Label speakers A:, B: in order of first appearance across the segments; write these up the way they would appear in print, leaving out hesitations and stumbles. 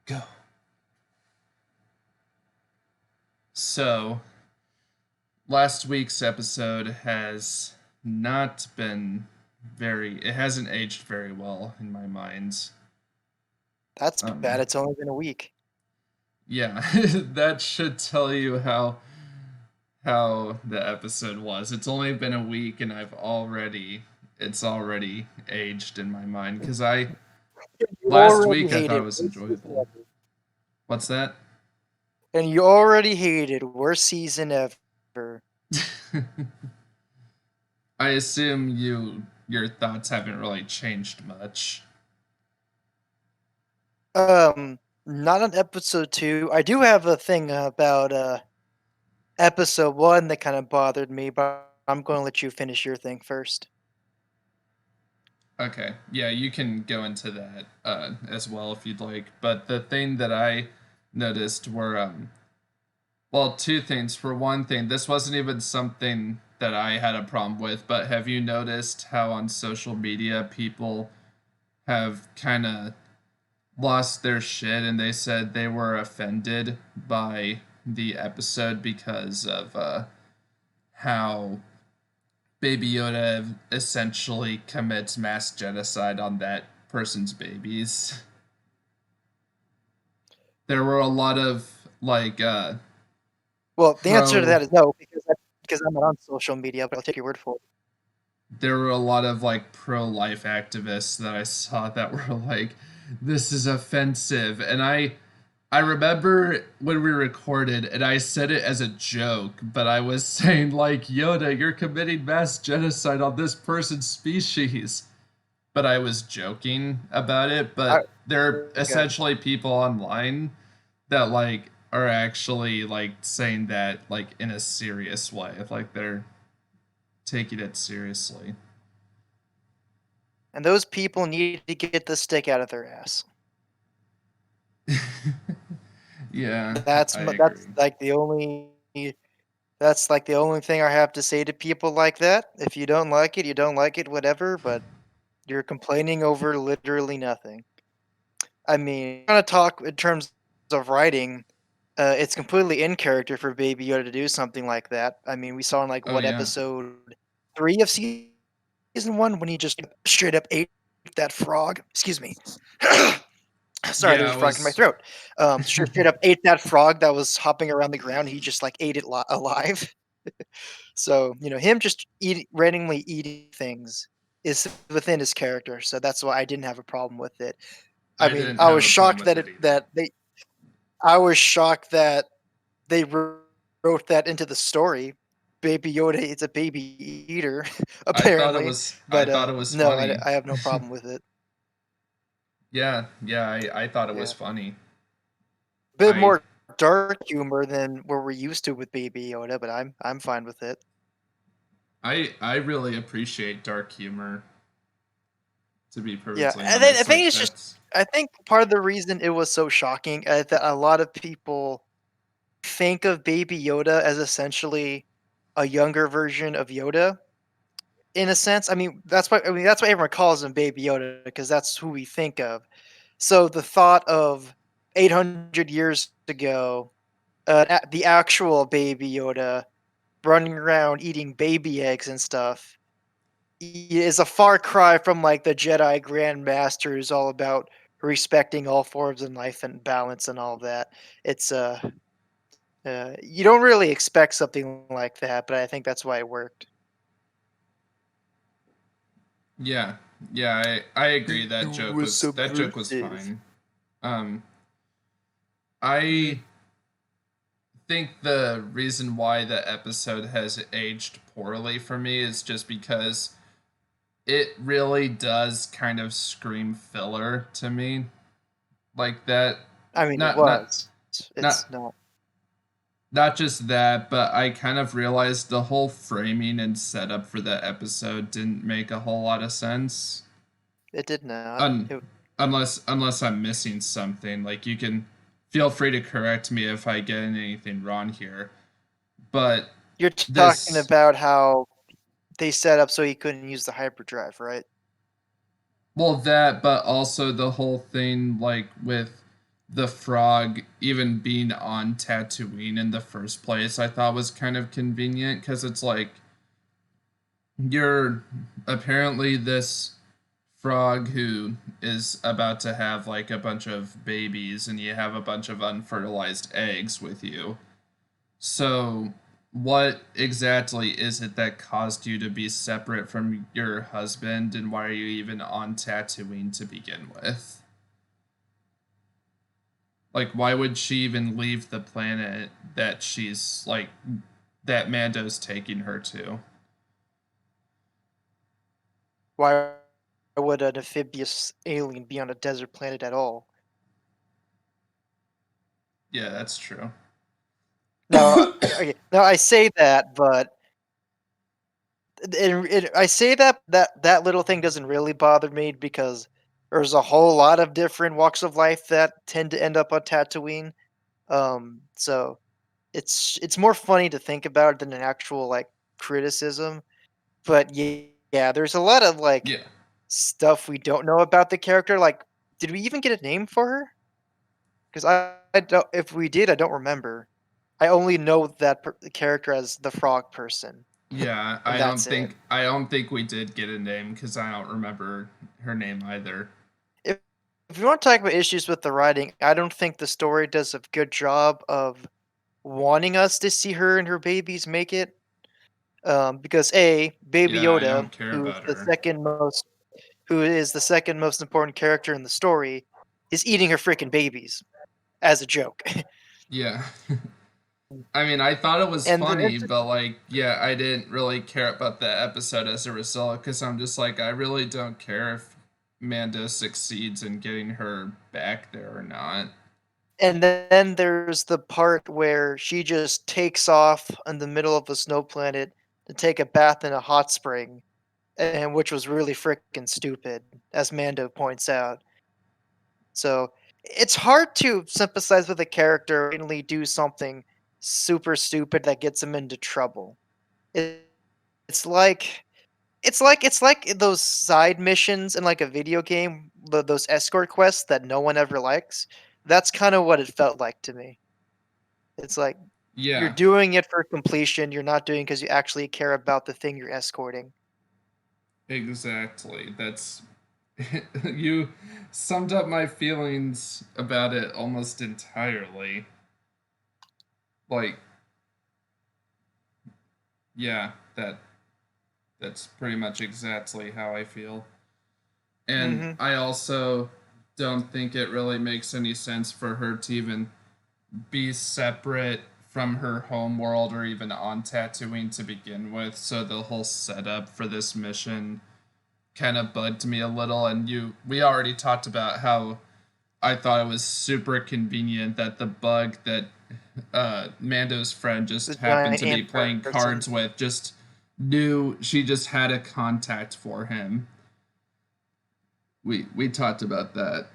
A: Go. So, last week's episode has not been it hasn't aged very well in my mind.
B: That's bad.
A: Um,
B: It's only been a week.
A: yeah, that should tell you how the episode was. It's only been a week and it's already aged in my mind cuz I
B: You
A: last
B: already
A: week I
B: hate
A: thought
B: it.
A: it was
B: Worst season
A: enjoyable.
B: ever.
A: What's that?
B: And you already hated worst season ever.
A: I assume your thoughts haven't really changed much.
B: Not on episode 2. I do have a thing about episode 1 that kind of bothered me, but I'm going to let you finish your thing first.
A: Okay, yeah, you can go into that as well if you'd like. But the thing that I noticed were, well, two things. For one thing, this wasn't even something that I had a problem with, but have you noticed how on social media people have kind of lost their shit and they said they were offended by the episode because of how Baby Yoda essentially commits mass genocide on that person's babies. There were a lot of like
B: Well, the answer to
A: pro
B: that is no, because I'm not on social media, but I'll take your word for it.
A: there were a lot of like pro life activists that I saw that were like this is offensive, and I remember when we recorded and I said it as a joke, but I was saying like Yoda, you're committing mass genocide on this person's species. But I was joking about it.
B: I,
A: But there are
B: okay.
A: essentially people online that like are actually like saying that like in a serious way, like they're taking it seriously.
B: And those people need to get the stick out of their ass.
A: Yeah, I
B: That's
A: agree.
B: like the only thing I have to say to people like that. If you don't like it, you don't like it, whatever, but you're complaining over literally nothing. I mean, gonna talk in terms of writing, it's completely in character for Baby Yoda to do something like that. I mean, we saw in like
A: Oh
B: what
A: yeah,
B: episode 3 of season 1 when he just straight up ate that frog. Excuse me. Sorry, there's
A: yeah.
B: a
A: It
B: frog in my
A: was.
B: throat. Straight up ate that frog that was hopping around the ground. He just like ate it alive. So him just randomly eating things is within his character. So that's why I didn't have a problem with it. I
A: I
B: mean,
A: didn't
B: I
A: have
B: was
A: a problem
B: shocked
A: with
B: that
A: it either.
B: I was shocked that they wrote that into the story. Baby Yoda is a baby eater,
A: I thought it
B: apparently.
A: was. I
B: But
A: thought it was
B: no,
A: funny.
B: I have no problem with it.
A: Yeah, yeah. I thought it was
B: Yeah,
A: funny.
B: bit
A: I
B: more dark humor than what we're used to with Baby Yoda, but I'm fine with it.
A: I really appreciate dark humor. To be
B: Yeah,
A: perfectly
B: and then I
A: honest,
B: think
A: like
B: it's just
A: that's
B: I think part of the reason it was so shocking that a lot of people think of Baby Yoda as essentially a younger version of Yoda in a sense. That's why everyone calls him Baby Yoda because that's who we think of. So the thought of 800 years ago, the actual Baby Yoda running around eating baby eggs and stuff is a far cry from like the Jedi Grandmaster who's all about respecting all forms of life and balance and all that. It's you don't really expect something like that, but I think that's why it worked.
A: yeah, yeah. I agree.
B: It was
A: That joke was
B: subversive.
A: fine. Um,
B: Mhm.
A: I think the reason why the episode has aged poorly for me is just because it really does kind of scream filler to me, like that.
B: I mean, it
A: Not not
B: was. It's
A: not
B: not.
A: not just that, but I kind of realized the whole framing and setup for the episode didn't make a whole lot of sense.
B: It did not.
A: Un-
B: It,
A: unless I'm missing something. Like you can feel free to correct me if I get anything wrong here. But
B: you're talking
A: this
B: about how they set up so he couldn't use the hyperdrive, right?
A: well that but also the whole thing like with the frog even being on Tatooine in the first place, I thought was kind of convenient because it's like you're apparently this frog who is about to have like a bunch of babies and you have a bunch of unfertilized eggs with you. So, what exactly is it that caused you to be separate from your husband, and why are you even on Tatooine to begin with? Like, why would she even leave the planet that she's like, that Mando's taking her to?
B: Why would an amphibious alien be on a desert planet at all?
A: Yeah, that's true.
B: Now, okay, now I say that, but I say that little thing doesn't really bother me because there's a whole lot of different walks of life that tend to end up on Tatooine. So it's more funny to think about than an actual like criticism. But yeah, there's a lot of like
A: Yeah.
B: stuff we don't know about the character. Like, did we even get a name for her? Because I don't. If we did, I don't remember. I only know that the character as the frog person,
A: Yeah,
B: and that's it.
A: I don't think we did get a name because I don't remember her name either.
B: If if you want to talk about issues with the writing, I don't think the story does a good job of wanting us to see her and her babies make it. Because a Baby
A: Yeah, I
B: Yoda,
A: don't care about her.
B: who is the second most important character in the story, is eating her freaking babies as a joke.
A: Yeah. I mean, I thought it was
B: and
A: funny,
B: it's
A: but like, yeah, I didn't really care about the episode as a result because I'm just like, I really don't care if Mando succeeds in getting her back there or not.
B: and then there's the part where she just takes off in the middle of a snow planet to take a bath in a hot spring, and which was really freaking stupid, as Mando points out. So it's hard to sympathize with a character and only do something super stupid that gets him into trouble. It, it's like it's like those side missions in like a video game, those escort quests that no one ever likes. That's kind of what it felt like to me. It's like you're
A: Yeah,
B: doing it for completion. You're not doing because you actually care about the thing you're escorting.
A: exactly. That's you summed up my feelings about it almost entirely. Like, yeah, that's pretty much exactly how I feel. And
B: Hmm.
A: I also don't think it really makes any sense for her to even be separate from her home world or even on Tatooine to begin with. So the whole setup for this mission kind of bugged me a little. And we already talked about how I thought it was super convenient that the bug that Mando's friend just
B: The
A: happened
B: giant
A: to be
B: ant
A: playing
B: person.
A: cards with just knew she just had a contact for him. We talked about that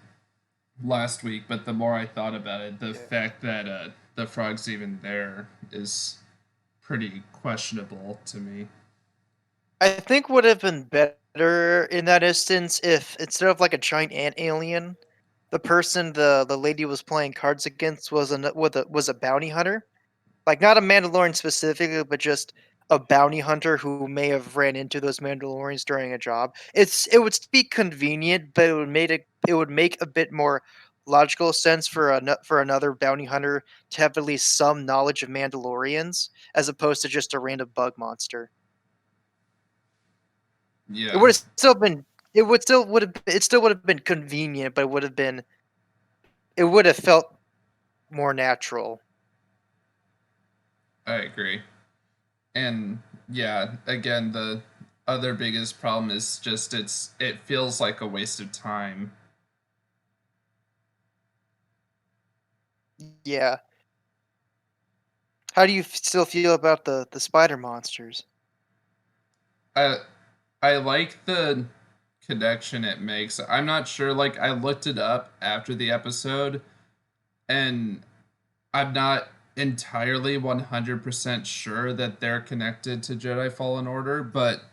A: last week, but the more I thought about it, the
B: Yeah.
A: fact that the frog's even there is pretty questionable to me.
B: I think would have been better in that instance if instead of like a giant ant alien, the person the lady was playing cards against was a bounty hunter. Like not a Mandalorian specifically, but just a bounty hunter who may have ran into those Mandalorians during a job. It would be convenient, but it would make a bit more logical sense for for another bounty hunter to have at least some knowledge of Mandalorians as opposed to just a random bug monster. It
A: Yeah,
B: would have still been it still would have been convenient, but it would have felt more natural.
A: I agree. And yeah, again, the other biggest problem is just it feels like a waste of time.
B: Yeah. How do you still feel about the spider monsters?
A: I I like the connection it makes. I'm not sure. Like I looked it up after the episode, and I'm not entirely 100% sure that they're connected to Jedi Fallen Order, but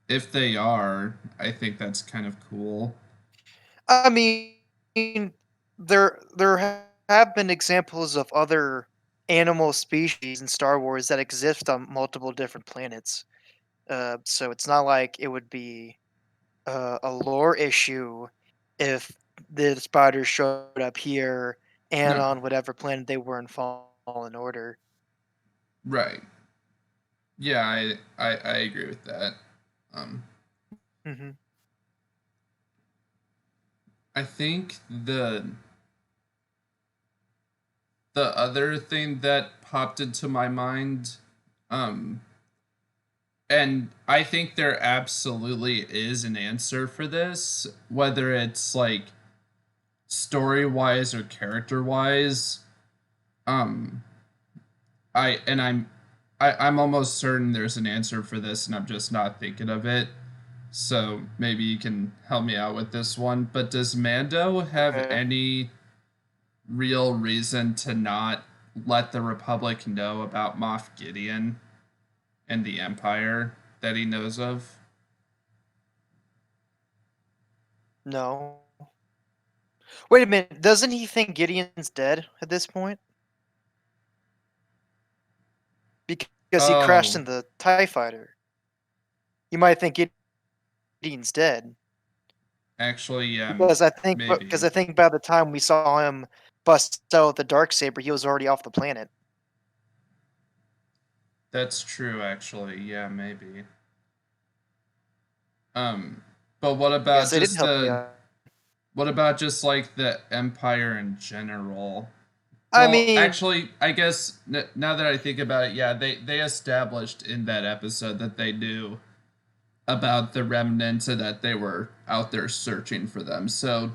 A: if they are, I think that's kind of cool.
B: I mean, Have been examples of other animal species in Star Wars that exist on multiple different planets. So it's not like it would be a lore issue if the spiders showed up here and
A: No,
B: on whatever planet they were in Fallen Order.
A: right. Yeah, I agree with that. Um,
B: Hmm.
A: I think the other thing that popped into my mind, um, and I think there absolutely is an answer for this, whether it's like story wise or character wise. Um, I and I'm almost certain there's an answer for this, and I'm just not thinking of it. So maybe you can help me out with this one. But does Mando have
B: Okay.
A: any real reason to not let the Republic know about Moff Gideon and the Empire that he knows of?
B: No. Wait a minute. Doesn't he think Gideon's dead at this point? Because he crashed
A: Oh,
B: in the TIE fighter. You might think Gideon's dead.
A: actually, yeah,
B: Because
A: maybe.
B: I think by the time we saw him bust out the dark saber, he was already off the planet.
A: That's true, actually. Yeah, maybe. Um, but what about
B: Yes, they didn't
A: just
B: help me out.
A: like the Empire in general?
B: I
A: Well,
B: mean,
A: actually, I guess now that I think about it, yeah, they established in that episode that they knew about the remnants and that they were out there searching for them. So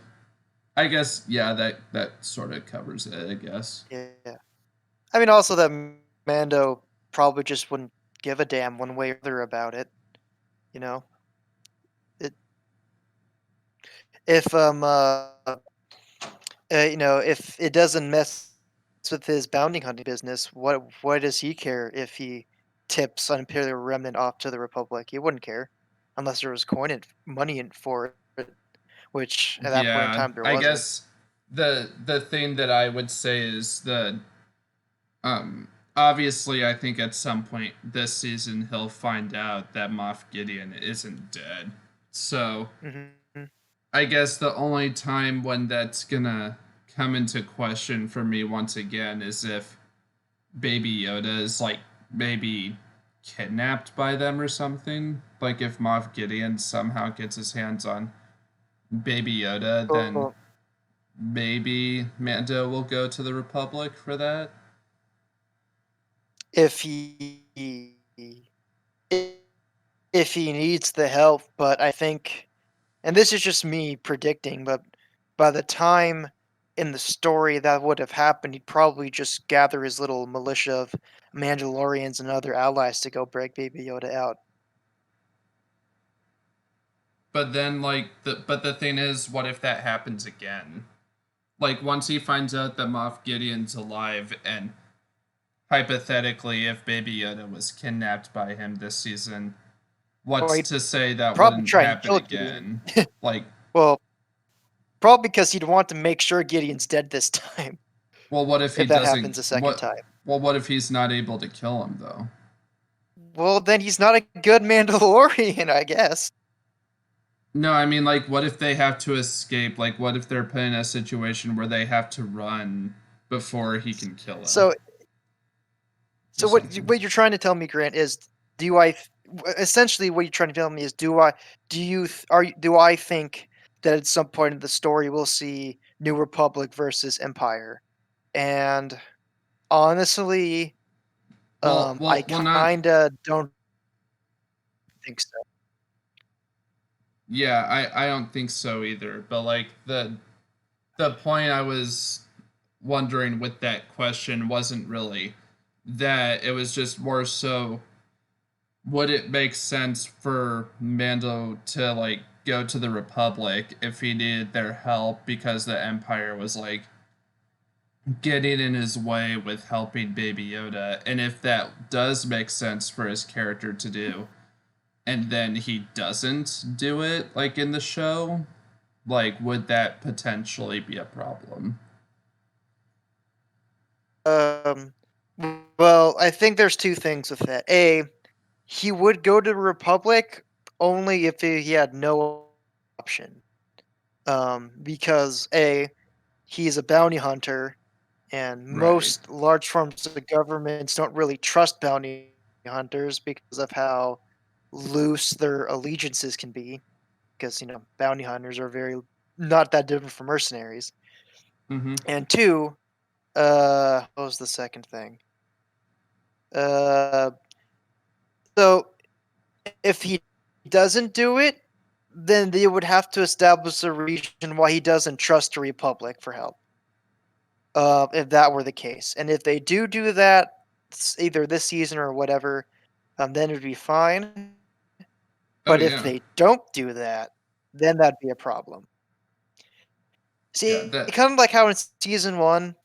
A: I guess yeah, that sort of covers it. I guess.
B: yeah. I mean, also that Mando probably just wouldn't give a damn one way or other about it. You know, it if if it doesn't mess with his bounty hunting business, what does he care if he tips an Imperial remnant off to the Republic? He wouldn't care, unless there was coin and money in for it, which at that point in
A: Yeah,
B: time there
A: I
B: wasn't.
A: guess the thing that I would say is the um obviously I think at some point this season he'll find out that Moff Gideon isn't dead. So
B: Hmm.
A: I guess the only time when that's gonna come into question for me once again is if Baby Yoda is like maybe kidnapped by them or something. Like if Moff Gideon somehow gets his hands on Baby Yoda, then
B: Well,
A: maybe Mando will go to the Republic for that.
B: if he if he needs the help, but I think, and this is just me predicting, but by the time in the story that would have happened, he'd probably just gather his little militia of Mandalorians and other allies to go break Baby Yoda out.
A: But then the thing is, what if that happens again? Like once he finds out that Moff Gideon's alive and hypothetically if Baby Yoda was kidnapped by him this season,
B: Or
A: what's
B: he'd
A: to say that
B: probably
A: wouldn't
B: try and
A: happen
B: kill Gideon.
A: again? Like,
B: Well, probably because he'd want to make sure Gideon's dead this time,
A: well, what if he
B: if that
A: doesn't?
B: happens a second time.
A: What if he's not able to kill him though?
B: Well, then he's not a good Mandalorian, I guess.
A: No, I mean, like, what if they have to escape? Like, what if they're put in a situation where they have to run before he can kill him
B: So,
A: or
B: so
A: something?
B: what you're trying to tell me, Grant, is essentially what you're trying to tell me is do I think that at some point in the story we'll see New Republic versus Empire? And honestly, I
A: Not.
B: kinda don't think so.
A: Yeah, I don't think so either. But like the point I was wondering with that question wasn't really that. It was just more so would it make sense for Mando to like go to the Republic if he needed their help because the Empire was like getting in his way with helping Baby Yoda, and if that does make sense for his character to do, and then he doesn't do it like in the show, Like, would that potentially be a problem?
B: Um, well, I think there's two things with that. A, he would go to the Republic only if he had no option. Because A, he's a bounty hunter, and
A: Right.
B: most large forms of governments don't really trust bounty hunters because of how loose their allegiances can be. Because bounty hunters are very not that different from mercenaries.
A: Mm-hmm.
B: And two, what was the second thing? Uh, so if he doesn't do it, then they would have to establish a reason why he doesn't trust the Republic for help. If that were the case, and if they do that, either this season or whatever, then it'd be fine.
A: Oh
B: But if
A: yeah.
B: they don't do that, then that'd be a problem.
A: Yeah.
B: See,
A: That.
B: kind of like how in season one,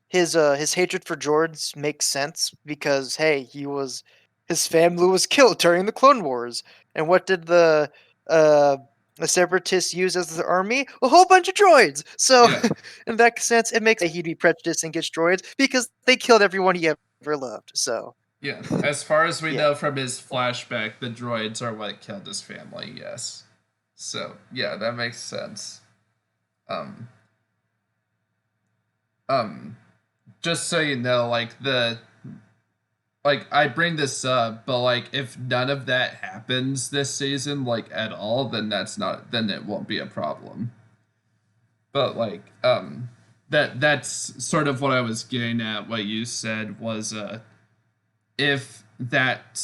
B: his hatred for George makes sense because hey, his family was killed during the Clone Wars, and what did uh the Separatists use as their army? A whole bunch of droids. So,
A: Yeah.
B: in that sense, it makes sense he'd be prejudiced against droids because they killed everyone he ever loved. So,
A: Yeah. As far as we
B: yeah,
A: know from his flashback, the droids are what killed his family. Yes. So yeah, that makes sense. Um. Um. Just so you know, like I bring this up, but like if none of that happens this season, like at all, then it won't be a problem. But that's sort of what I was getting at. What you said was if that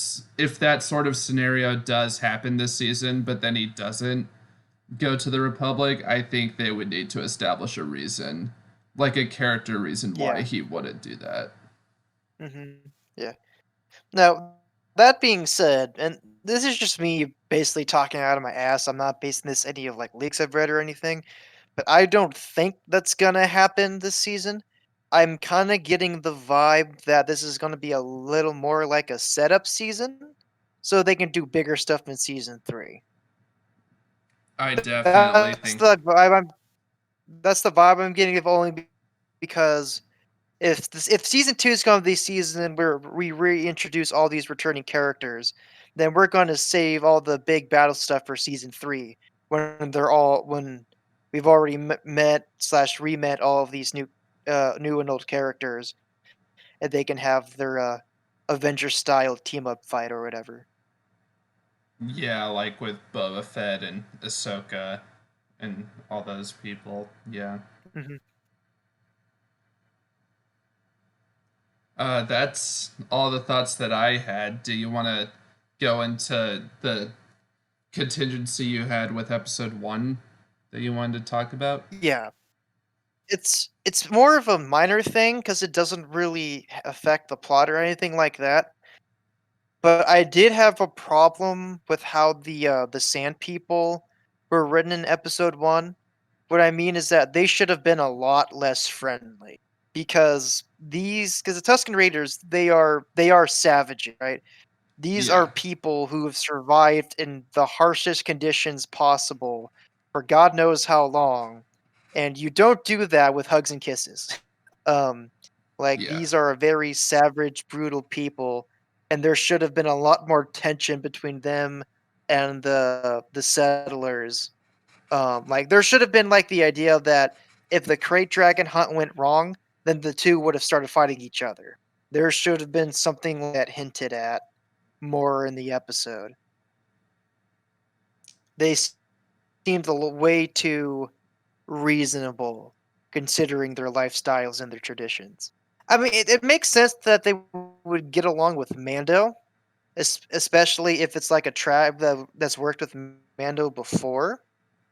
A: sort of scenario does happen this season, but then he doesn't go to the Republic, I think they would need to establish a reason, like a character reason why
B: yeah,
A: he wouldn't do that.
B: yeah. Now, that being said, and this is just me basically talking out of my ass. I'm not basing this any of like leaks I've read or anything. But I don't think that's gonna happen this season. I'm kind of getting the vibe that this is gonna be a little more like a setup season, so they can do bigger stuff in season three.
A: I definitely
B: That's
A: think.
B: the vibe I'm. That's the vibe I'm getting. If only because if season two is going to be the season where we reintroduce all these returning characters, then we're going to save all the big battle stuff for season three when we've already met slash re-met all of these new and old characters, and they can have their Avenger style team up fight or whatever.
A: Yeah, like with Boba Fett and Ahsoka and all those people. Yeah.
B: Hmm.
A: That's all the thoughts that I had. Do you want to go into the contingency you had with episode one that you wanted to talk about?
B: Yeah, it's more of a minor thing because it doesn't really affect the plot or anything like that. But I did have a problem with how the Sand People were written in episode 1. What I mean is that they should have been a lot less friendly because the Tusken Raiders, they are savages, right? These are
A: Yeah.
B: people who have survived in the harshest conditions possible for God knows how long, and you don't do that with hugs and kisses. Um, like
A: Yeah.
B: these are a very savage, brutal people, and there should have been a lot more tension between them and the settlers. Like there should have been like the idea that if the crate dragon hunt went wrong, then the two would have started fighting each other. There should have been something that hinted at more in the episode. They seemed way too reasonable considering their lifestyles and their traditions. I mean, it makes sense that they would get along with Mando, especially if it's like a tribe that's worked with Mando before.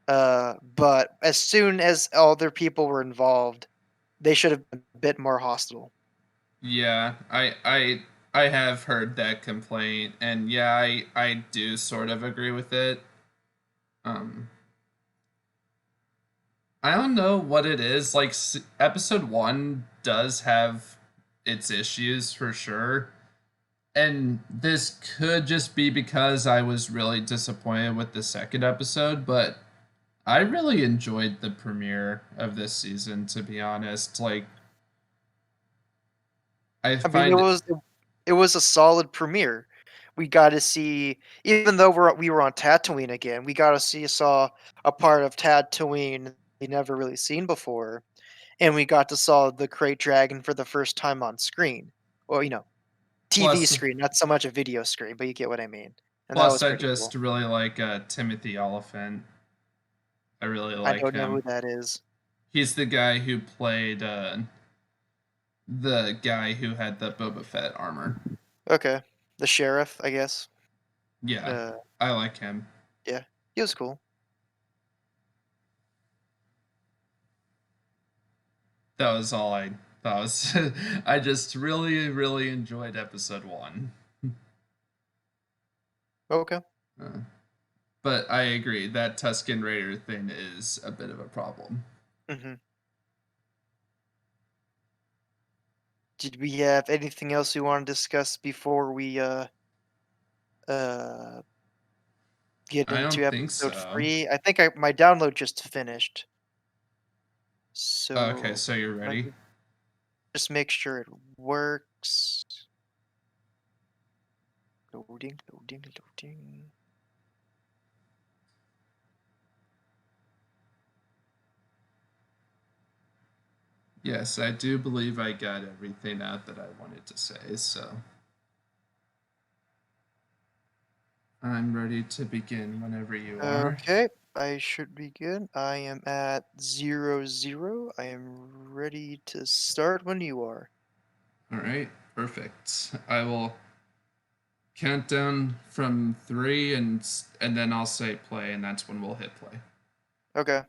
B: But as soon as all their people were involved, they should have been a bit more hostile.
A: Yeah. I have heard that complaint, and yeah, I do sort of agree with it. Um, I don't know what it is. Like episode one does have its issues for sure. And this could just be because I was really disappointed with the second episode, but I really enjoyed the premiere of this season, to be honest. Like, I
B: I mean,
A: find
B: it was a solid premiere. We got to see, even though we were on Tatooine again, we got to see saw a part of Tatooine we never really seen before, and we got to saw the Great Dragon for the first time on screen, or TV
A: plus
B: screen, not so much a video screen, but you get what I mean. And that
A: plus
B: was
A: I
B: pretty
A: just
B: cool.
A: really like Timothy Oliphant. I really
B: I
A: like
B: don't know who
A: him.
B: that is.
A: He's the guy who played the guy who had the Boba Fett armor.
B: Okay, the sheriff, I guess.
A: Yeah,
B: Uh,
A: I like him.
B: yeah, he was cool.
A: That was all I that was I just really enjoyed episode 1.
B: Okay.
A: Uh, but I agree that Tusken Raider thing is a bit of a problem.
B: hmm Did we have anything else we want to discuss before we uh get
A: I
B: into
A: don't think
B: episode
A: so.
B: 3? I think my download just finished.
A: Okay,
B: So
A: so you're
B: let
A: ready?
B: me just make sure it works. Loading, loading, loading.
A: Yes, I do believe I got everything out that I wanted to say, so I'm ready to begin whenever you are.
B: Okay, I should be good. I am at 00. I am ready to start when you are.
A: All right, perfect. I will count down from 3 and then I'll say play and that's when we'll hit play.
B: Okay.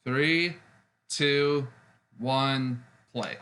A: 3, 2, 1, play.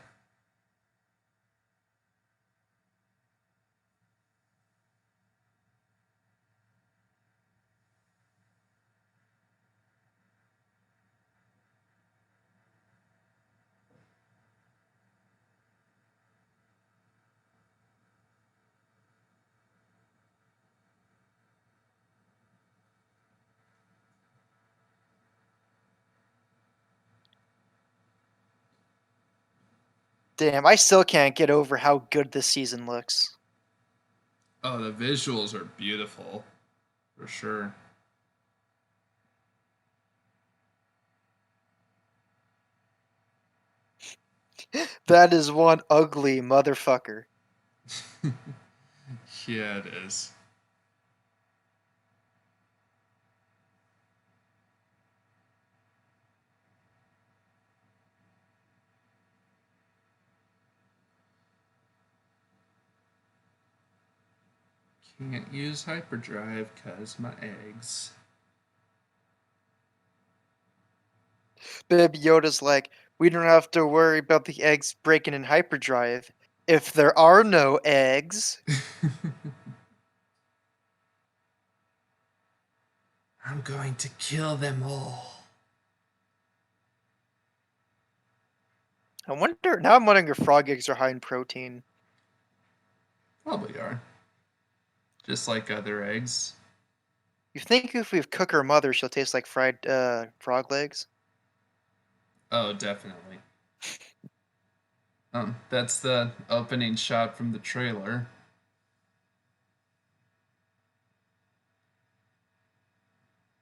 B: Damn, I still can't get over how good this season looks.
A: Oh, the visuals are beautiful for sure.
B: That is one ugly motherfucker.
A: Yeah, it is. Can't use hyperdrive cuz my eggs.
B: Baby Yoda's like, we don't have to worry about the eggs breaking in hyperdrive if there are no eggs.
A: I'm going to kill them all.
B: I'm wondering if frog eggs are high in protein.
A: Probably are. Just like other eggs.
B: You think if we cook her mother, she'll taste like fried frog legs?
A: Oh, definitely. That's the opening shot from the trailer.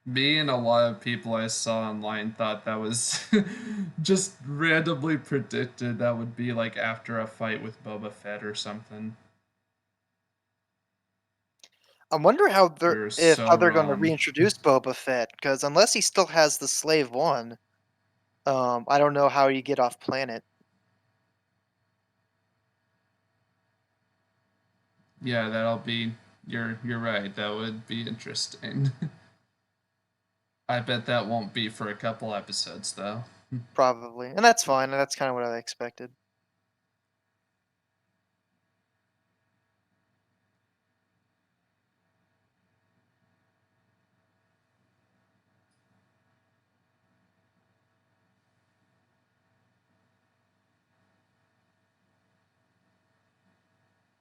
A: Me and a lot of people I saw online thought that was just randomly predicted that would be like after a fight with Boba Fett or something.
B: I wonder
A: We were so
B: how they're going to
A: wrong.
B: reintroduce Boba Fett, because unless he still has the Slave One, I don't know how you get off planet.
A: Yeah, that'll be you're right. That would be interesting. I bet that won't be for a couple episodes though.
B: Probably, and that's fine. And that's kind of what I expected.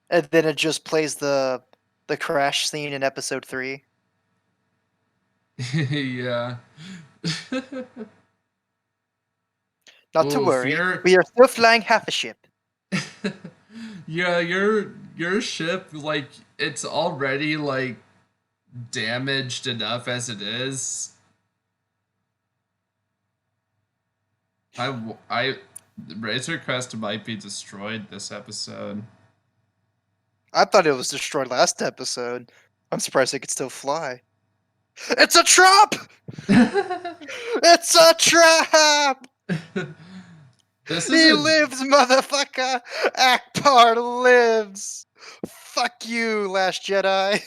B: And then it just plays the crash scene in episode 3.
A: Yeah.
B: Not to
A: Oof,
B: worry, we are still flying half a ship.
A: yeah, your ship, like, it's already like damaged enough as it is. I Razor Crest might be destroyed this episode.
B: I thought it was destroyed last episode. I'm surprised it could still fly. It's a trap! It's a trap!
A: This
B: He
A: isn't.
B: lives, motherfucker! Akbar lives! Fuck you, Last Jedi.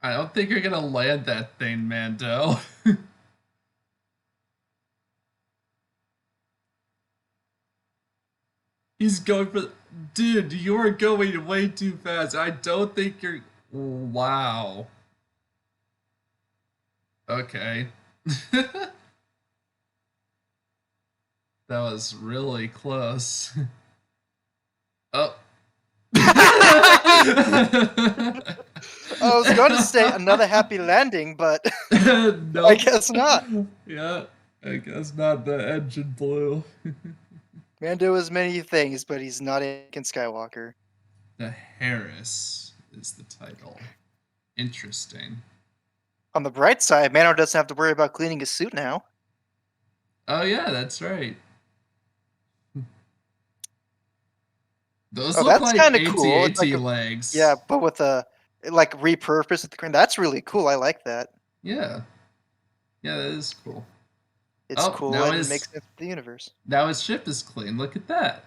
A: I don't think you're gonna land that thing, Mando. He's going for. Dude, you are going way too fast. I don't think you're. Wow. Okay. That was really close. Oh.
B: I was going to say another happy landing, but I
A: Nope.
B: guess not.
A: Yeah, I guess not. The engine blew.
B: Mando is many things, but he's not Anakin Skywalker.
A: The Heiress is the title. Interesting.
B: On the bright side, Mando doesn't have to worry about cleaning his suit now.
A: Oh yeah, that's right. Those
B: Oh,
A: look
B: that's
A: like
B: kind of cool. It's like
A: AT-AT
B: a yeah,
A: legs.
B: but with a like repurposed with the crane. That's really cool. I like that.
A: Yeah. Yeah, that is cool.
B: It's
A: Oh,
B: cool and makes sense for the universe.
A: now his ship is clean. Look at that.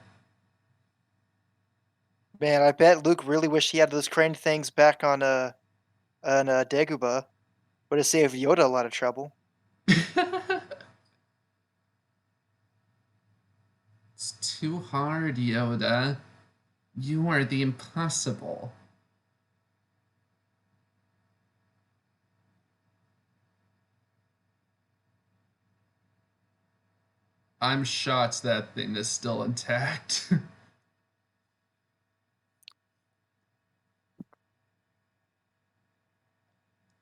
B: Man, I bet Luke really wished he had those crane things back on Dagobah. Would have saved Yoda a lot of trouble.
A: It's too hard, Yoda. You are the impossible. I'm shocked that thing is still intact.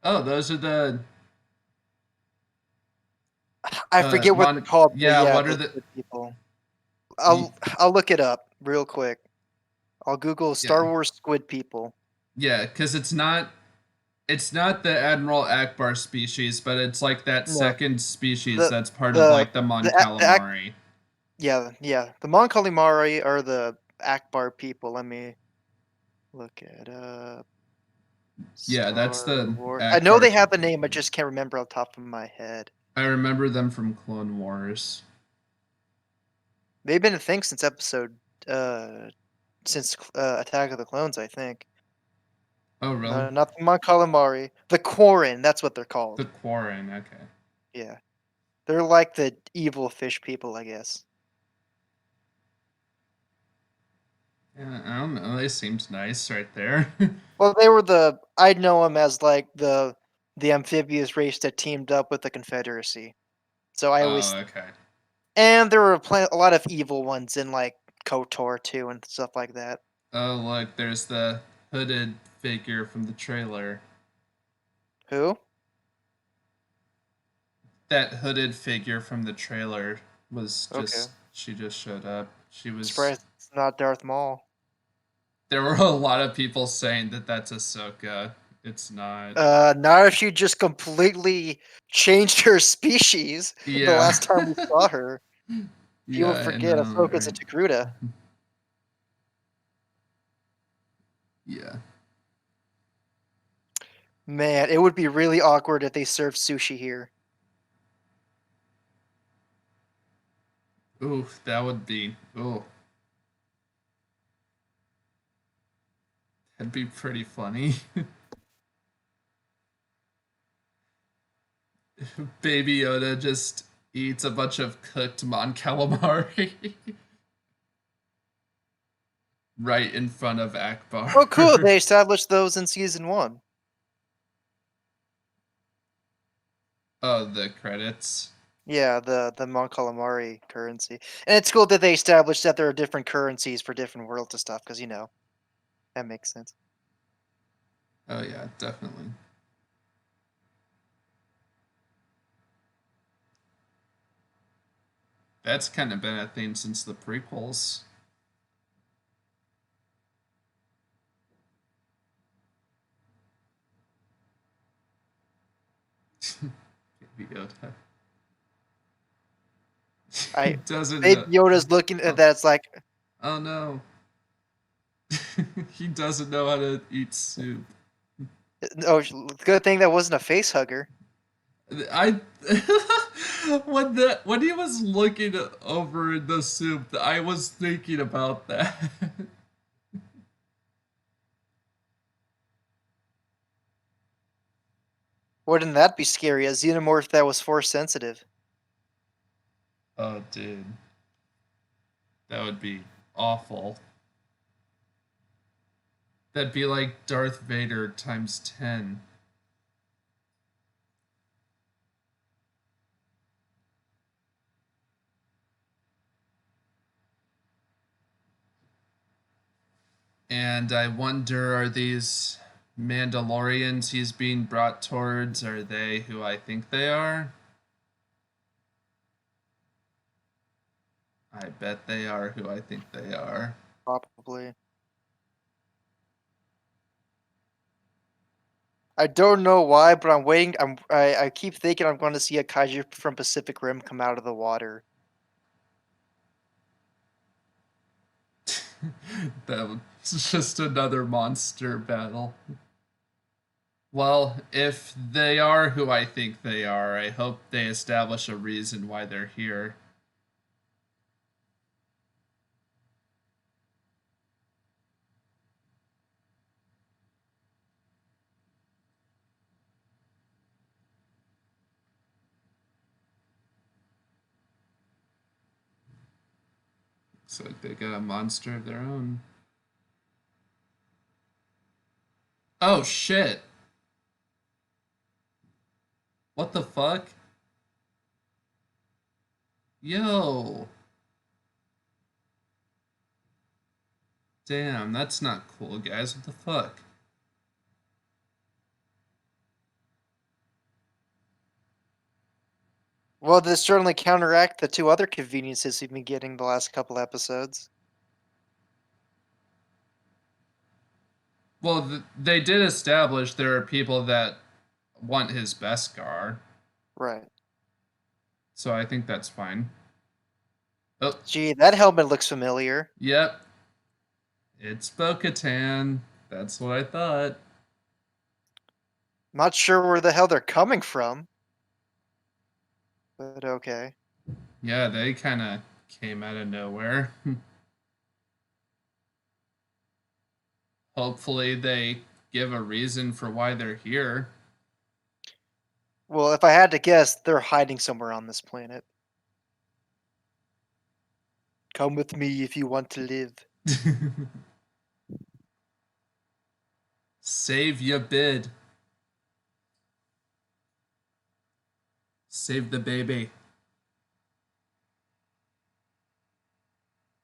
A: Oh, those are the
B: I forget what they're called, but
A: yeah,
B: yeah,
A: what are
B: those
A: the
B: good people.
A: y-
B: I'll look it up real quick. I'll Google Star
A: yeah.
B: Wars squid people.
A: Yeah, cuz it's not the Admiral Akbar species, but it's like that
B: No,
A: second species
B: the
A: that's part of
B: the
A: like the Mon
B: the
A: Calamari.
B: yeah, the Mon Calamari are the Akbar people. Let me look it up.
A: Yeah, that's
B: Star
A: the
B: Wars. I know
A: Akbar
B: they have a
A: people.
B: name, I just can't remember off the top of my head.
A: I remember them from Clone Wars.
B: They've been a thing since episode uh Attack of the Clones, I think.
A: Oh, really?
B: No, not the Mon Calamari. The Quarren, that's what they're
A: The
B: called.
A: Quarren, okay.
B: Yeah. They're like the evil fish people, I guess.
A: Yeah, I don't know. They seemed nice right there.
B: Well, they were I'd know them as like the amphibious race that teamed up with the Confederacy. So I
A: Oh,
B: always
A: okay.
B: and there were a lot of evil ones in like KOTOR too and stuff like that.
A: Oh, look, there's the hooded figure from the trailer.
B: Who?
A: That hooded figure from the trailer was
B: Okay.
A: just she just showed up. She was
B: Surprised it's not Darth Maul.
A: there were a lot of people saying that that's Ahsoka. It's not.
B: Not if she just completely changed her species the
A: Yeah.
B: last time we saw her.
A: Yeah,
B: People
A: I
B: forget
A: know,
B: Ahsoka's a
A: right?
B: Togruta.
A: Yeah.
B: Man, it would be really awkward if they served sushi here.
A: Ooh, that would be. Oh, that'd be pretty funny. Baby Yoda just eats a bunch of cooked mon calamari right in front of
B: Oh, cool.
A: Akbar.
B: They established those in season one.
A: Oh, the credits.
B: Yeah, the Mon Calamari currency, and it's cool that they established that there are different currencies for different worlds and stuff. Because that makes sense.
A: Oh yeah, definitely. That's kind of been a theme since the prequels. Baby Yoda. He
B: I
A: doesn't
B: Baby
A: know.
B: Yoda's looking at
A: Oh,
B: that. It's like,
A: oh no. He doesn't know how to eat soup.
B: oh, good thing that wasn't a face hugger.
A: I when he was looking over the soup, I was thinking about that.
B: Wouldn't that be scary? A xenomorph that was force sensitive.
A: Oh, dude, that would be awful. That'd be like Darth Vader times 10. And I wonder, are these Mandalorians he's being brought towards, are they who I think they are? I bet they are who I think they are.
B: Probably. I don't know why, but I'm waiting. I keep thinking I'm going to see a kaiju from Pacific Rim come out of the water.
A: That was just another monster battle. Well, if they are who I think they are, I hope they establish a reason why they're here. Looks like they got a monster of their own. Oh shit! What the fuck? Yo! Damn, that's not cool, guys. What the fuck?
B: Well, this certainly counteract the two other conveniences we've been getting the last couple episodes.
A: Well, they did establish there are people that want his Beskar,
B: Right.
A: so I think that's fine. Oh,
B: Gee, that helmet looks familiar.
A: yep, it's Bo-Katan. That's what I thought.
B: Not sure where the hell they're coming from, but okay.
A: Yeah, they kind of came out of nowhere. Hopefully, they give a reason for why they're here.
B: Well, if I had to guess, they're hiding somewhere on this planet. Come with me if you want to live.
A: Save your bid. Save the baby.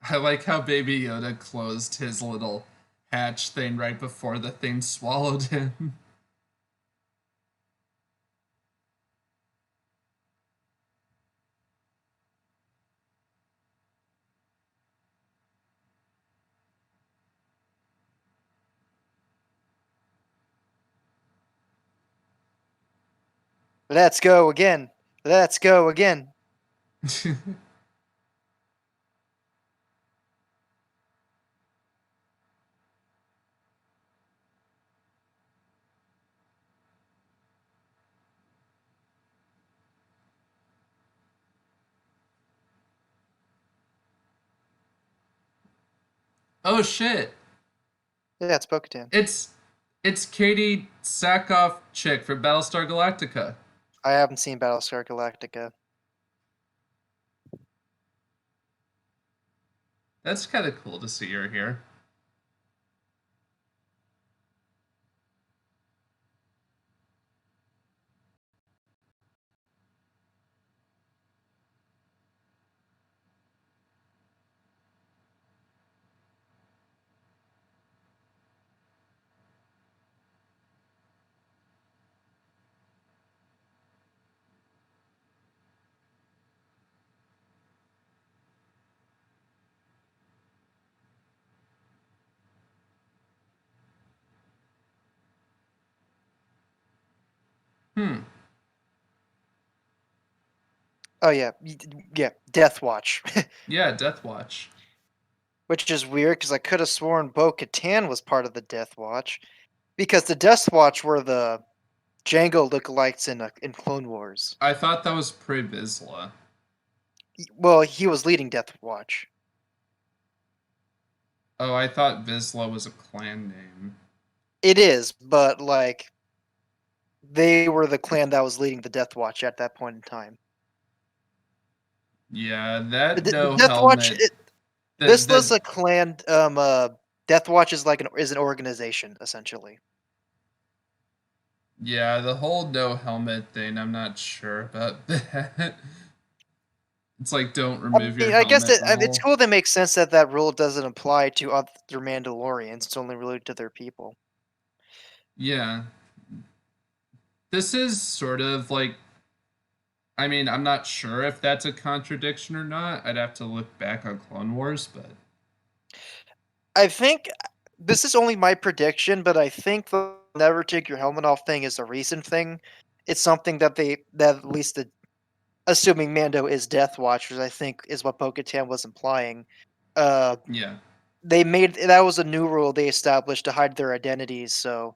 A: I like how Baby Yoda closed his little hatch thing right before the thing swallowed him.
B: Let's go again. Let's go again.
A: Oh shit!
B: Yeah, it's Bo-Katan.
A: It's it's Katie Sackhoff chick from Battlestar Galactica.
B: I haven't seen Battlestar Galactica.
A: That's kind of cool to see her here. Hmm.
B: Oh yeah, yeah, Death Watch,
A: Yeah, Death Watch.
B: which is weird because I could have sworn Bo-Katan was part of the Death Watch because the Death Watch were the Django lookalikes in Clone Wars.
A: I thought that was Pre Vizsla.
B: Well, he was leading Death Watch.
A: Oh, I thought Vizsla was a clan name.
B: It is, but like they were the clan that was leading the Death Watch at that point in time.
A: Yeah, that
B: The
A: no
B: Death Watch,
A: helmet.
B: this
A: The
B: was a clan. Death Watch is like an organization essentially.
A: yeah, the whole no helmet thing. I'm not sure about that. It's like don't
B: I
A: remove your
B: mean, I guess
A: helmet
B: it's
A: rule.
B: cool that makes sense that that rule doesn't apply to other Mandalorians. It's only related to their people.
A: Yeah, this is sort of like. I mean, I'm not sure if that's a contradiction or not. I'd have to look back on Clone Wars, but
B: I think this is only my prediction, but I think the never take your helmet off thing is a recent thing. It's something that that at least assuming Mando is Death Watchers, I think is what Bo-Katan was implying. Uh,
A: yeah.
B: they made that was a new rule they established to hide their identities, so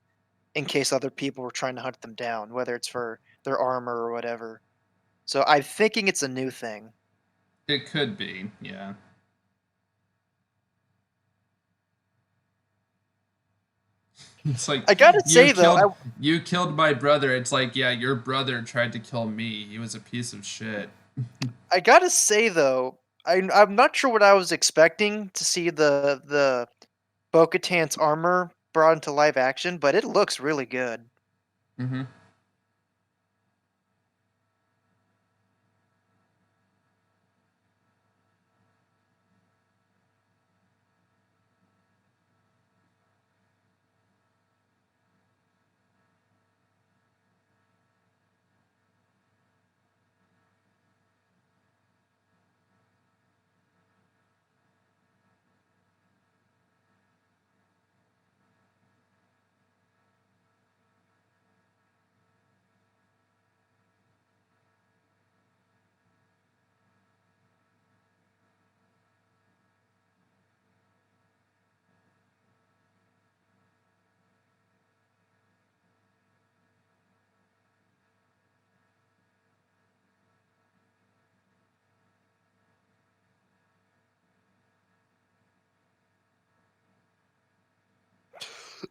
B: in case other people were trying to hunt them down, whether it's for their armor or whatever. So I'm thinking it's a new thing.
A: It could be, yeah. It's like
B: I gotta say though,
A: you killed my brother. It's like, yeah, your brother tried to kill me. He was a piece of shit.
B: I gotta say though, I'm not sure what I was expecting to see the Bo-Katan's armor brought into live action, but it looks really good.
A: Mm-hmm.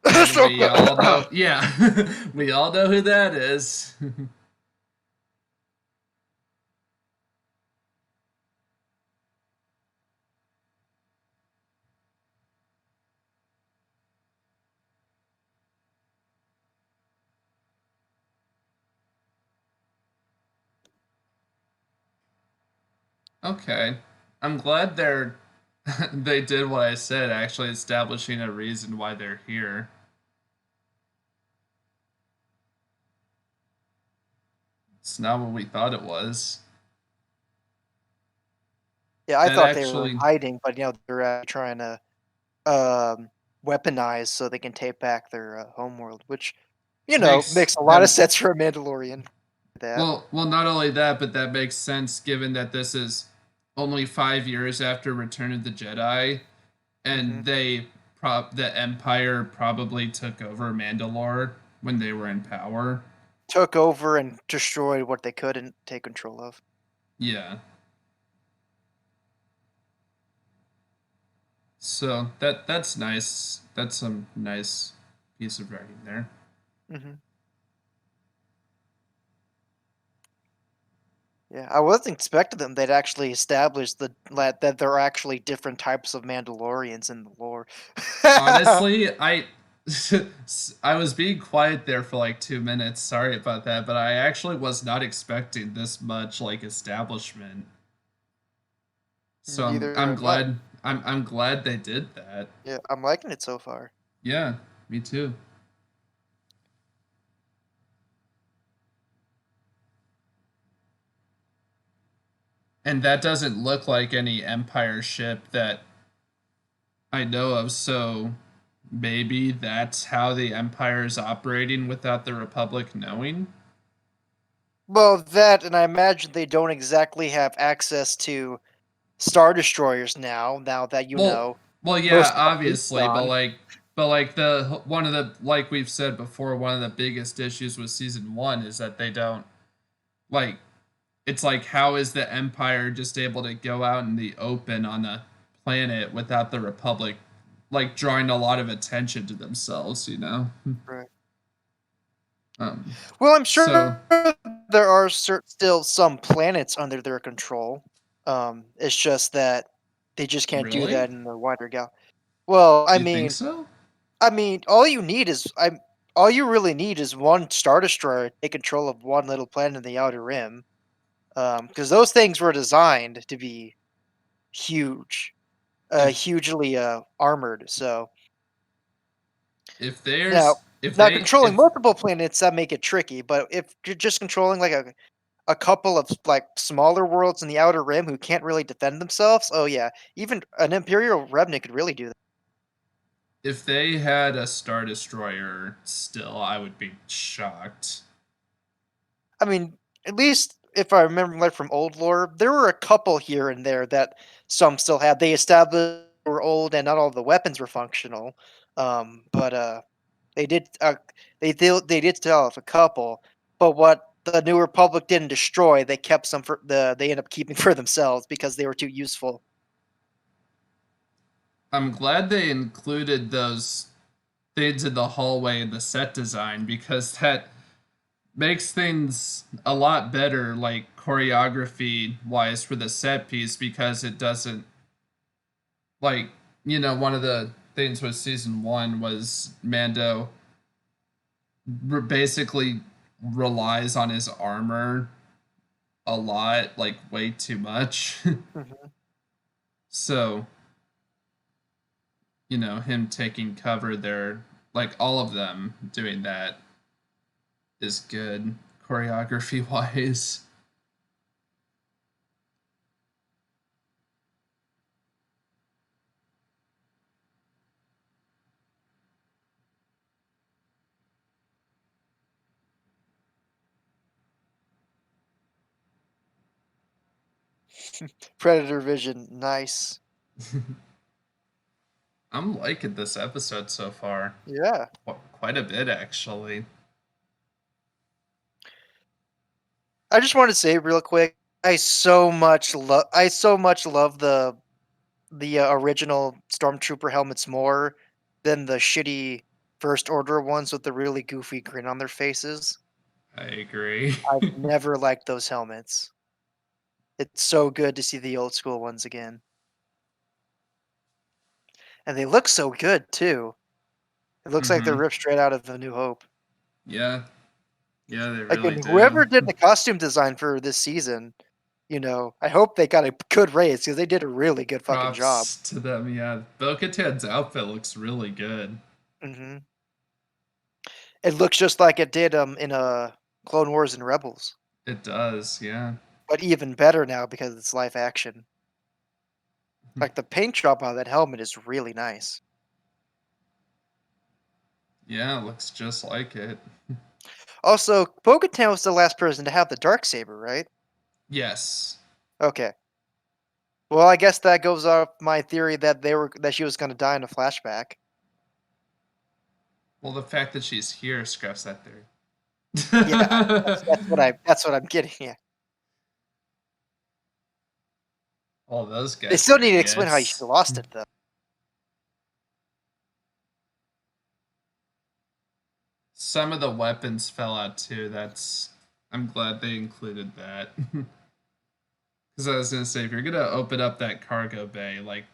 A: And we all
B: Ahsoka.
A: know, yeah, we all know who that is. Okay, I'm glad they did what I said, actually establishing a reason why they're here. It's not what we thought it was.
B: Yeah, I
A: That
B: thought they were
A: actually
B: hiding, but they're trying to um, weaponize so they can take back their homeworld, which
A: makes
B: makes a lot of
A: that
B: sense for a Mandalorian. That.
A: well, not only that, but that makes sense given that this is only 5 years after Return of the Jedi,
B: Hmm.
A: and the Empire probably took over Mandalore when they were in power.
B: Took over and destroyed what they couldn't take control of.
A: Yeah, so that's nice. That's some nice piece of writing there.
B: Hmm. Yeah, I wasn't expecting them. They'd actually establish that there are actually different types of Mandalorians in the lore.
A: Honestly, I was being quiet there for like 2 minutes. Sorry about that, but I actually was not expecting this much like establishment. So
B: Neither
A: I'm
B: am I.
A: glad I'm glad they did that.
B: Yeah, I'm liking it so far.
A: Yeah, me too. And that doesn't look like any Empire ship that I know of, so maybe that's how the Empire is operating without the Republic knowing.
B: Well, that, and I imagine they don't exactly have access to Star Destroyers now, now that
A: Well, well, yeah,
B: most of the fleet's
A: obviously,
B: gone.
A: but like the one of the like we've said before, one of the biggest issues with season 1 is that they don't like it's like how is the Empire just able to go out in the open on a planet without the Republic like drawing a lot of attention to themselves, you know?
B: Right.
A: Um
B: Well, I'm
A: so
B: sure there are still some planets under their control. It's just that they just can't do
A: really?
B: that in the wider gal. Well,
A: You think so?
B: all you need is all you really need is one Star Destroyer to take control of one little planet in the Outer Rim. Because those things were designed to be huge,
A: If
B: hugely armored. So
A: if
B: now,
A: there's if
B: now
A: they
B: controlling
A: if
B: multiple planets that make it tricky. But if you're just controlling like a couple of like smaller worlds in the Outer Rim who can't really defend themselves, oh yeah, even an Imperial remnant could really do that.
A: if they had a Star Destroyer still, I would be shocked.
B: I mean, at least if I remember like from old lore, there were a couple here and there that some still had. They established they were old and not all the weapons were functional. But they did they did still have a couple. But what the New Republic didn't destroy, they kept some for they end up keeping for themselves because they were too useful.
A: I'm glad they included those things in the hallway in the set design because that makes things a lot better, like choreography wise, for the set piece because it doesn't like one of the things with season 1 was Mando basically relies on his armor a lot, like way too much.
B: Mhm.
A: So him taking cover there, like all of them doing that is good choreography wise.
B: Predator vision, nice.
A: I'm liking this episode so far.
B: Yeah.
A: Quite a bit, actually.
B: I just wanted to say real quick, I so much love the original Stormtrooper helmets more than the shitty First Order ones with the really goofy grin on their faces.
A: I agree.
B: I've never liked those helmets. It's so good to see the old school ones again. And they look so good too. It looks like they're
A: Mm-hmm.
B: ripped straight out of A New Hope.
A: Yeah. Yeah, they
B: Like,
A: really
B: and
A: do.
B: whoever did the costume design for this season, I hope they got a good raise because they did a really good fucking job.
A: Props to them, yeah. Bo-Katan's outfit looks really good.
B: Mhm. It looks just like it did, in, Clone Wars and Rebels,
A: It does, yeah.
B: but even better now because it's live action. Like, the paint job on that helmet is really nice.
A: Yeah, it looks just like it.
B: Also, Bo-Katan was the last person to have the Darksaber, right?
A: Yes.
B: Okay. Well, I guess that goes off my theory that she was gonna die in a flashback.
A: Well, the fact that she's here scraps that theory.
B: Yeah, that's what I'm getting at.
A: All those
B: They
A: guys
B: still
A: are
B: need to explain how she
A: idiots.
B: lost it, though.
A: Some of the weapons fell out too. I'm glad they included that. Because I was gonna say, if you're gonna open up that cargo bay, like,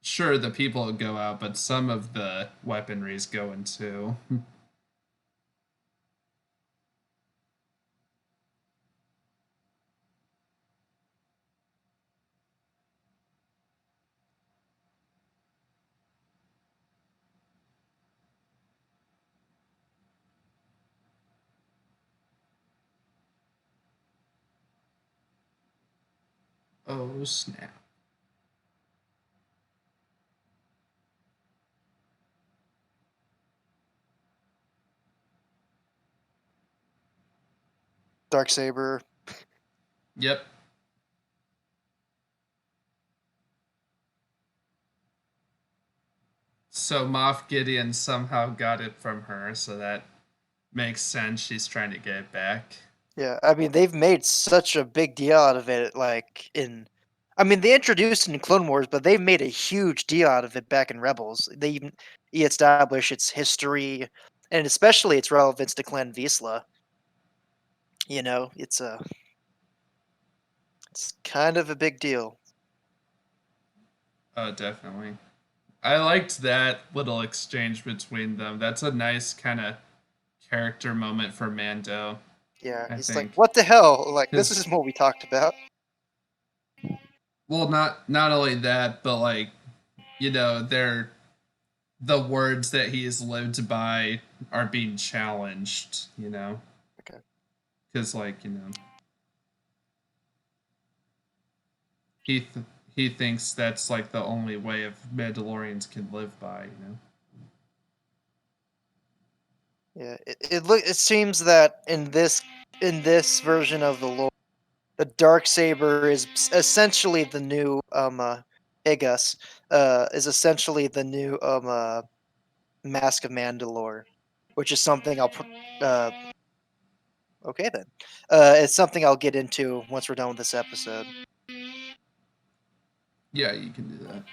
A: sure, the people will go out, but some of the weaponry's going too. Oh snap!
B: Darksaber.
A: Yep. So Moff Gideon somehow got it from her, so that makes sense. She's trying to get it back.
B: Yeah, I mean they've made such a big deal out of it. Like in, I mean they introduced it in Clone Wars, but they've made a huge deal out of it back in Rebels. They even establish its history and especially its relevance to Clan Vizsla. You know, it's kind of a big deal.
A: Definitely. I liked that little exchange between them. That's a nice kind of character moment for Mando,
B: Yeah,
A: I
B: he's like,
A: think.
B: "What the hell? Like this
A: Because,
B: is what we talked about."
A: well, not only that, but like, they're the words that he's lived by are being challenged.
B: Okay.
A: Because he he thinks that's like the only way of Mandalorians can live by.
B: Yeah, it seems that in this version of the lore, the dark saber is essentially the new Igus is essentially the new Mask of Mandalore, which is something okay then. It's something I'll get into once we're done with this episode.
A: Yeah, you can do that.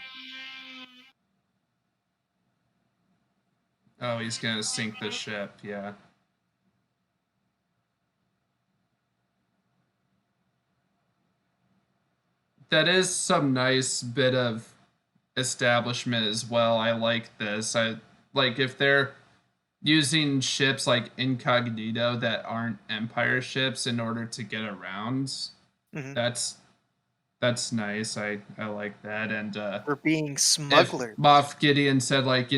A: Oh, he's gonna sink the ship. Yeah, that is some nice bit of establishment as well. I like this. I like if they're using ships like incognito that aren't Empire ships in order to get around.
B: Hmm.
A: That's that's nice. I like that. And
B: For being
A: if
B: smugglers.
A: Moff Gideon said like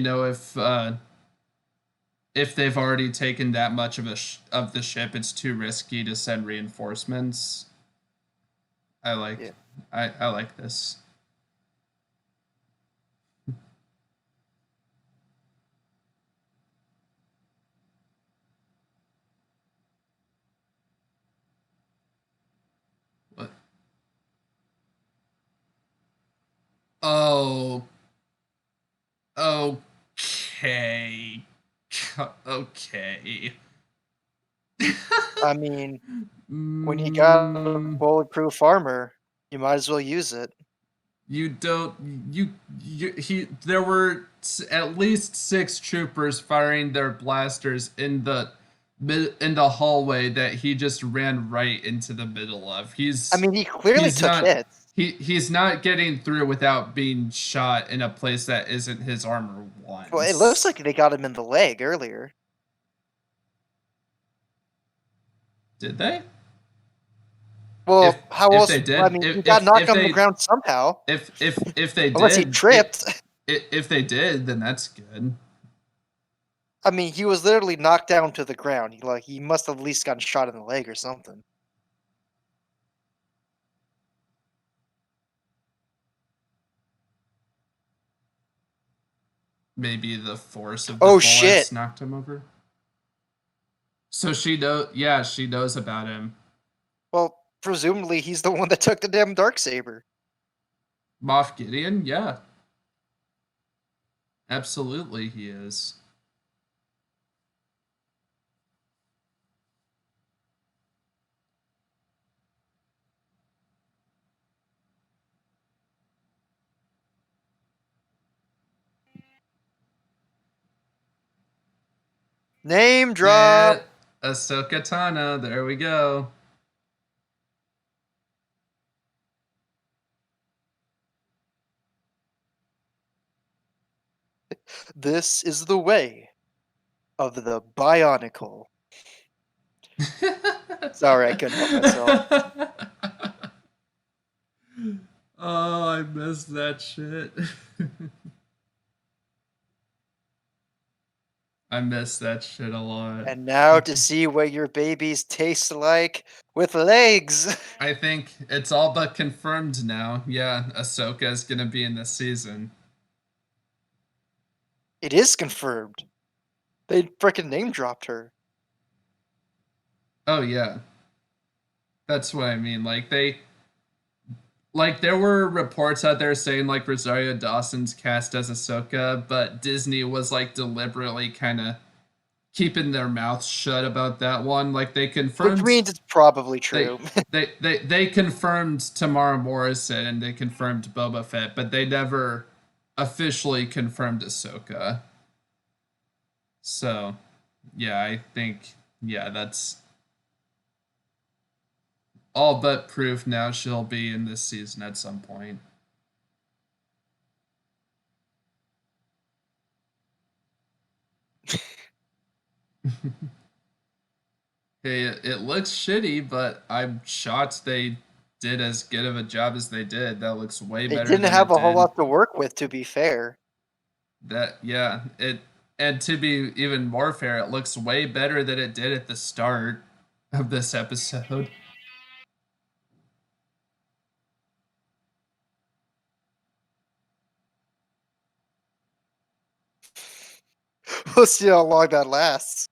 A: if they've already taken that much of the ship, it's too risky to send reinforcements. I like
B: Yeah.
A: I like this. What? Oh, okay. Okay.
B: I mean, when you got a
A: mm,
B: bulletproof armor, you might as well use it.
A: you don't you he there were at least 6 troopers firing their blasters in the hallway that he just ran right into the middle of.
B: I mean, he clearly
A: He's
B: took
A: not
B: hits.
A: he's not getting through without being shot in a place that isn't his armor
B: Well, it looks
A: once.
B: like they got him in the leg earlier.
A: Did they? If
B: Well, how
A: if
B: else?
A: they
B: I
A: did,
B: mean, he got knocked on the ground somehow,
A: if they
B: unless he
A: did,
B: tripped.
A: if they did, then that's good.
B: I mean, he was literally knocked down to the ground. He must have at least gotten shot in the leg or something.
A: Maybe the force of the
B: Oh shit!
A: bullets knocked him over. So she know, yeah, she knows about him.
B: Well, presumably he's the one that took the damn dark saber.
A: Moff Gideon, yeah, absolutely he is.
B: Name drop.
A: Yeah, Ahsoka Tano, there we go.
B: This is the way of the Bionicle. Sorry, I couldn't help myself.
A: Oh, I missed that shit. I missed that shit a lot.
B: And now to see what your babies taste like with legs.
A: I think it's all but confirmed now. Yeah, Ahsoka is gonna be in this season.
B: It is confirmed. They freaking name dropped her.
A: Oh yeah, That's what I mean. Like there were reports out there saying like Rosario Dawson's cast as Ahsoka, but Disney was like deliberately kind of keeping their mouths shut about that one. Like they
B: Which
A: confirmed
B: means it's probably
A: they
B: true.
A: they confirmed Tamara Morrison and they confirmed Boba Fett, but they never officially confirmed Ahsoka. So yeah, I think yeah, that's all but proof now she'll be in this season at some point. Hey, it looks shitty, but I'm shocked they did as good of a job as they did. That looks way
B: It
A: better
B: didn't
A: than
B: have
A: it
B: a whole
A: did.
B: lot to work with, to be fair.
A: That yeah, it and to be even more fair, it looks way better than it did at the start of this episode.
B: We'll see how long that lasts.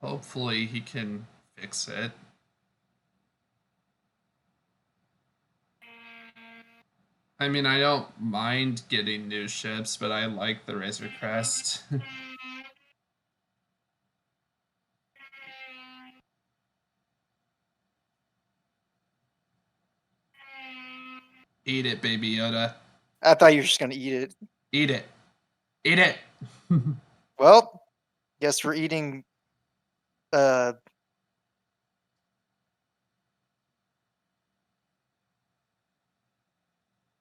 A: Hopefully he can fix it. I mean, I don't mind getting new ships, but I like the Razor Crest. Eat it, baby Yoda.
B: I thought you were just gonna eat it.
A: Eat it. Eat it.
B: Well, guess we're eating. Uh,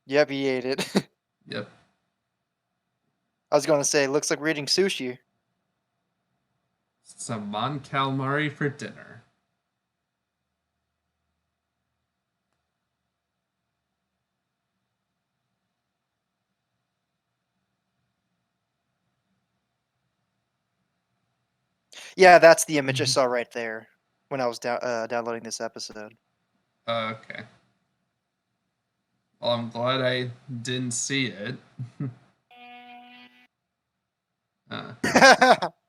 B: yep, he ate it.
A: Yep.
B: I was gonna say, looks like we're eating sushi.
A: Some Mon Calamari for dinner.
B: Yeah, that's the image I saw right there when I was downloading this episode.
A: Okay. Well, I'm glad I didn't see it. uh,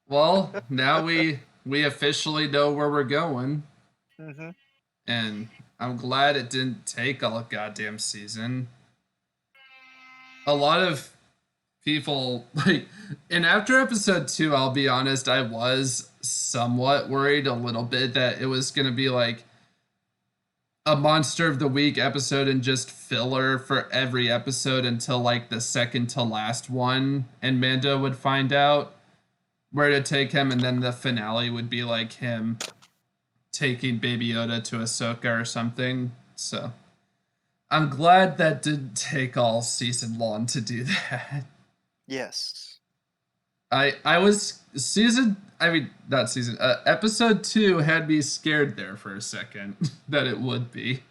A: well, now we officially know where we're going,
B: hmm
A: and I'm glad it didn't take all goddamn season. A lot of people like, and after episode 2, I'll be honest, I was somewhat worried a little bit that it was gonna be like a monster of the week episode and just filler for every episode until like the second to last one, and Mando would find out where to take him, and then the finale would be like him taking Baby Yoda to Ahsoka or something. So I'm glad that didn't take all season long to do that.
B: Yes.
A: I was season I mean not season episode 2 had me scared there for a second that it would be.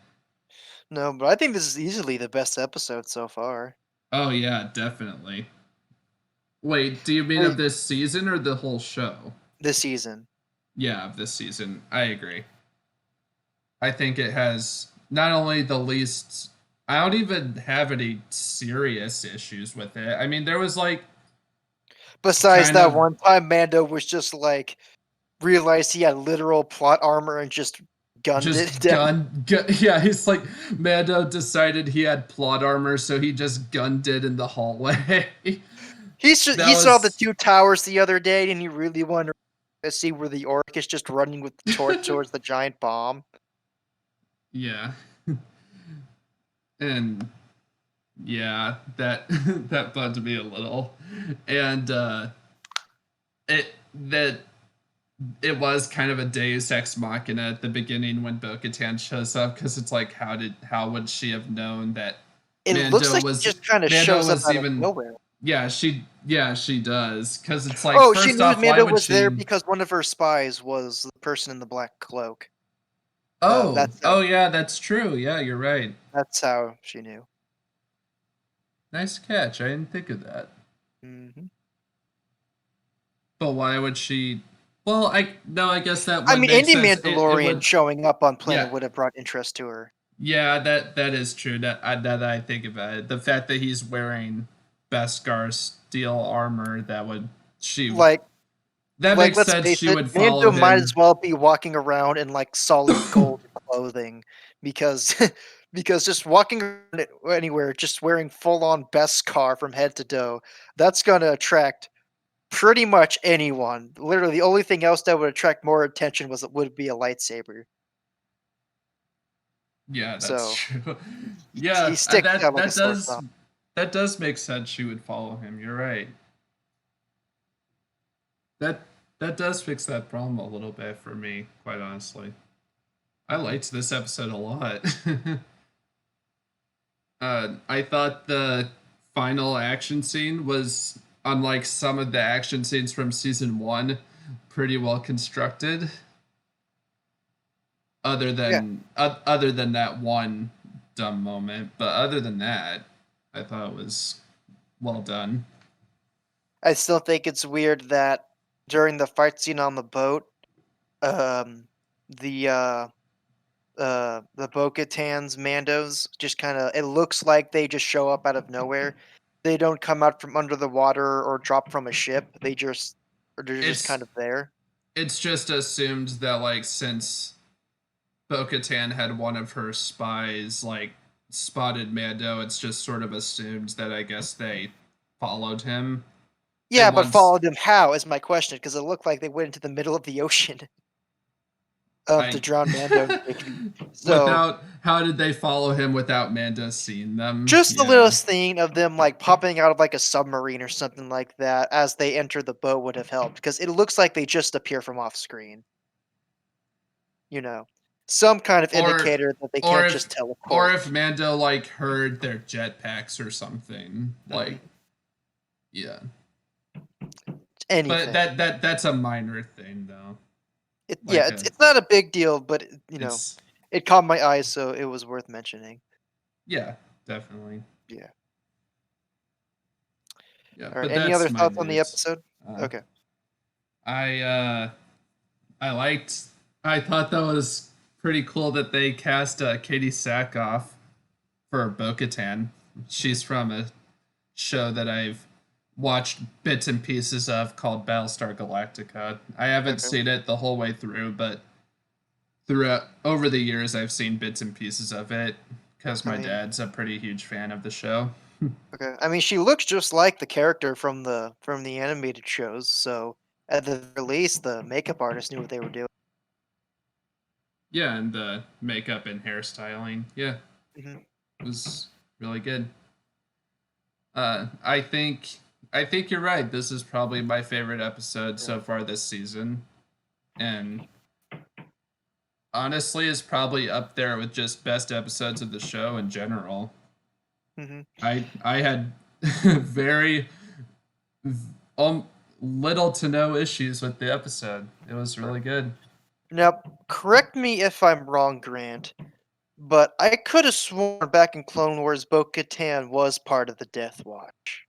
B: No, but I think this is easily the best episode so far.
A: Oh yeah, definitely. Wait, do you mean of this season or the whole show?
B: This season.
A: Yeah, of this season. I agree. I think it has not only the least. I don't even have any serious issues with it. I mean, there was like
B: Besides
A: kind
B: that
A: of
B: one time Mando was just like realized he had literal plot armor and just gunned it
A: just
B: down.
A: yeah, he's like Mando decided he had plot armor, so he just gunned it in the hallway.
B: He
A: That
B: saw the
A: was
B: two towers the other day and he really wanted to see where the orc is just running with the torch towards the giant bomb.
A: yeah. And yeah, that that bugged me a little. And it that it was kind of a Deus Ex Machina at the beginning when Bo-Katan shows up, because it's like how would she have known that
B: It looks
A: Mando
B: like she
A: was
B: just kind of
A: Mando
B: shows up
A: was
B: out of
A: even
B: nowhere.
A: yeah she does, because it's like
B: Oh, she
A: first
B: knew
A: off, why
B: Mando
A: would
B: was there
A: she.
B: because one of her spies was the person in the black cloak.
A: Oh
B: That's
A: oh yeah, that's true, yeah, you're right.
B: how she knew.
A: Nice catch, I didn't think of that.
B: hmm
A: But why would she. Well, I guess that
B: I
A: would
B: mean,
A: make
B: any
A: sense. It
B: Mandalorian
A: would.
B: showing up on planet
A: Yeah,
B: would have brought interest to her.
A: yeah, that is true. That now that I think about it, the fact that he's wearing Beskar steel armor, that would she
B: Like
A: that makes
B: let's
A: sense.
B: face
A: She
B: it,
A: would follow
B: Mando might
A: him.
B: as well be walking around in like solid gold clothing because because just walking around anywhere, just wearing full on Beskar from head to toe, that's gonna attract pretty much anyone. Literally, the only thing else that would attract more attention would be a lightsaber.
A: Yeah, that's
B: So
A: true.
B: he
A: Yeah,
B: sticks
A: that
B: out like a sore thumb.
A: that does make sense. She would follow him. You're right. That that does fix that problem a little bit for me, quite honestly. I
B: Mhm.
A: liked this episode a lot. I thought the final action scene was, unlike some of the action scenes from season one, pretty well constructed.
B: Yeah,
A: Other than that one dumb moment, but other than that, I thought it was well done.
B: I still think it's weird that during the fight scene on the boat, um, the the Bo-Katan's Mandos just kind of it looks like they just show up out of nowhere. They don't come out from under the water or drop from a ship. They're just kind
A: It's
B: of there.
A: it's just assumed that, like, since Bo-Katan had one of her spies like spotted Mando, it's just sort of assumed that, I guess, they followed him.
B: Yeah,
A: And
B: but
A: once
B: follow them how is my question because it looked like they went into the middle of the ocean to
A: I
B: drown Mando and Bigby. So
A: without how did they follow him without Mando seeing them?
B: just the little
A: Yeah.
B: scene of them like popping out of like a submarine or something like that as they enter the boat would have helped because it looks like they just appear from off screen. You know, some kind of
A: Or
B: indicator that they
A: or
B: can't
A: if
B: just teleport.
A: Mando like heard their jetpacks or something. Like,
B: Mhm.
A: yeah. But
B: Anything.
A: that's a minor thing though.
B: Yeah,
A: Like a
B: it's not a big deal, but
A: it's
B: it caught my eye, so it was worth mentioning.
A: yeah, definitely.
B: Yeah.
A: Yeah,
B: All right.
A: but
B: Any
A: that's
B: other
A: my
B: thoughts on the
A: news.
B: episode?
A: Uh,
B: Okay.
A: I I liked. I thought that was pretty cool that they cast Katie Sackhoff for Bo-Katan. She's from a show that I've watched bits and pieces of called Battlestar Galactica. I haven't
B: Okay.
A: seen it the whole way through, but throughout over the years I've seen bits and pieces of it because
B: I
A: my
B: mean,
A: dad's a pretty huge fan of the show.
B: okay. I mean, she looks just like the character from the animated shows, so at the very least, the makeup artist knew what they were doing.
A: Yeah, and the makeup and hairstyling, yeah,
B: Mhm.
A: was really good. I think you're right. This is probably my favorite episode
B: Yeah.
A: so far this season, and honestly, is probably up there with just best episodes of the show in general.
B: Mhm.
A: I had very um, little to no issues with the episode. It was
B: Right.
A: really good.
B: Now, correct me if I'm wrong, Grant, but I could have sworn back in Clone Wars Bo-Katan was part of the Death Watch.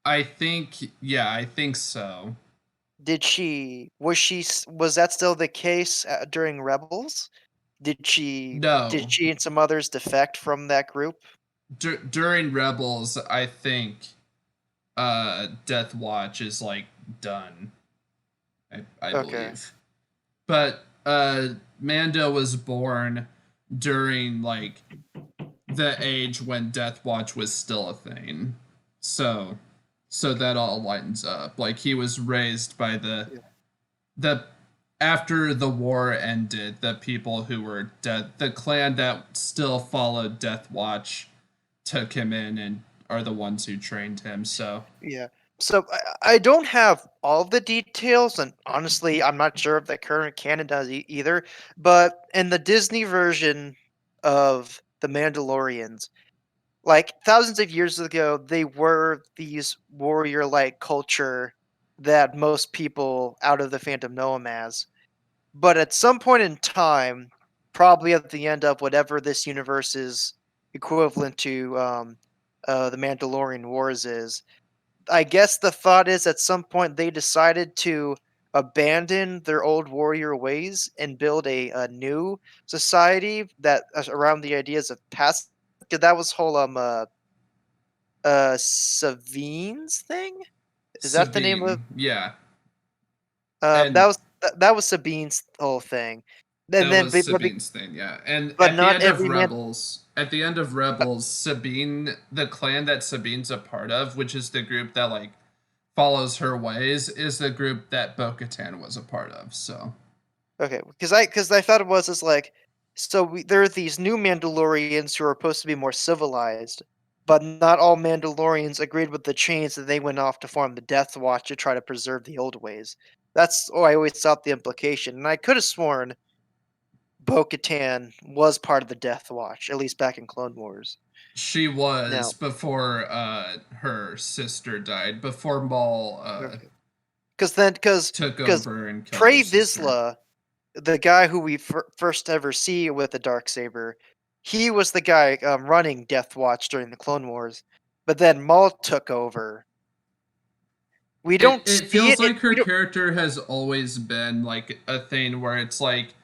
A: I think, yeah, I think so.
B: Was that still the case during Rebels? Did
A: No,
B: she and some others defect from that group?
A: during Rebels, I think Death Watch is like done. I
B: Okay.
A: believe. But Mando was born during like the age when Death Watch was still a thing. So that all lines up. Like, he was raised by
B: Yeah.
A: the after the war ended, the people who were dead, the clan that still followed Death Watch took him in and are the ones who trained him. So
B: Yeah. So I don't have all the details, and honestly, I'm not sure if the current canon does either. But in the Disney version of the Mandalorians, like thousands of years ago, they were these warrior-like culture that most people out of the fandom know them as. But at some point in time, probably at the end of whatever this universe is equivalent to the Mandalorian Wars is, I guess the thought is at some point they decided to abandon their old warrior ways and build a new society that around the ideas of past. 'Cause that was whole Sabine's thing. Is that the name of?
A: Sabine, yeah,
B: That
A: and
B: was that was Sabine's whole thing. And
A: that
B: then,
A: was Sabine's thing, yeah. And
B: but not every man.
A: At the end of
B: Uh,
A: Rebels, Sabine, the clan that Sabine's a part of, which is the group that like follows her ways, is the group that Bo-Katan was a part of. So
B: Okay, because I thought it was as like, so there are these new Mandalorians who are supposed to be more civilized, but not all Mandalorians agreed with the change, that they went off to form the Death Watch to try to preserve the old ways. That's I always thought the implication, and I could have sworn Bo-Katan was part of the Death Watch, at least back in Clone Wars.
A: she was
B: Now,
A: before her sister died, before Maul
B: okay, because then
A: took
B: because
A: over and killed her
B: Pre
A: sister.
B: Vizsla, the guy who we first ever see with the dark saber, he was the guy running Death Watch during the Clone Wars. But then Maul took over. We don't
A: It
B: see
A: feels
B: it.
A: like her
B: We don't.
A: character has always been like a thing where it's like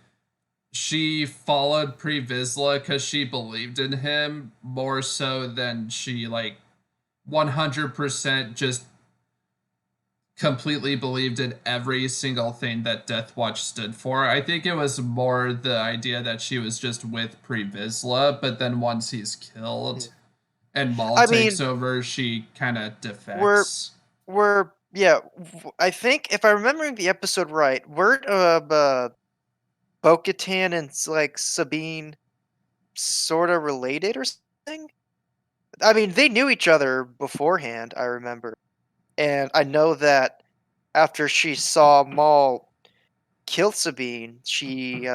A: she followed Pre Vizsla because she believed in him more so than she like 100% just completely believed in every single thing that Death Watch stood for. I think it was more the idea that she was just with Pre Vizsla, but then once he's killed
B: Yeah.
A: and Maul
B: I
A: takes
B: mean,
A: over, she kind of
B: we're
A: defects.
B: we're yeah. I think if I'm remembering the episode right, we're Bo-Katan and like Sabine sort of related or something. I mean, they knew each other beforehand. I remember, and I know that after she saw Maul kill Sabine, she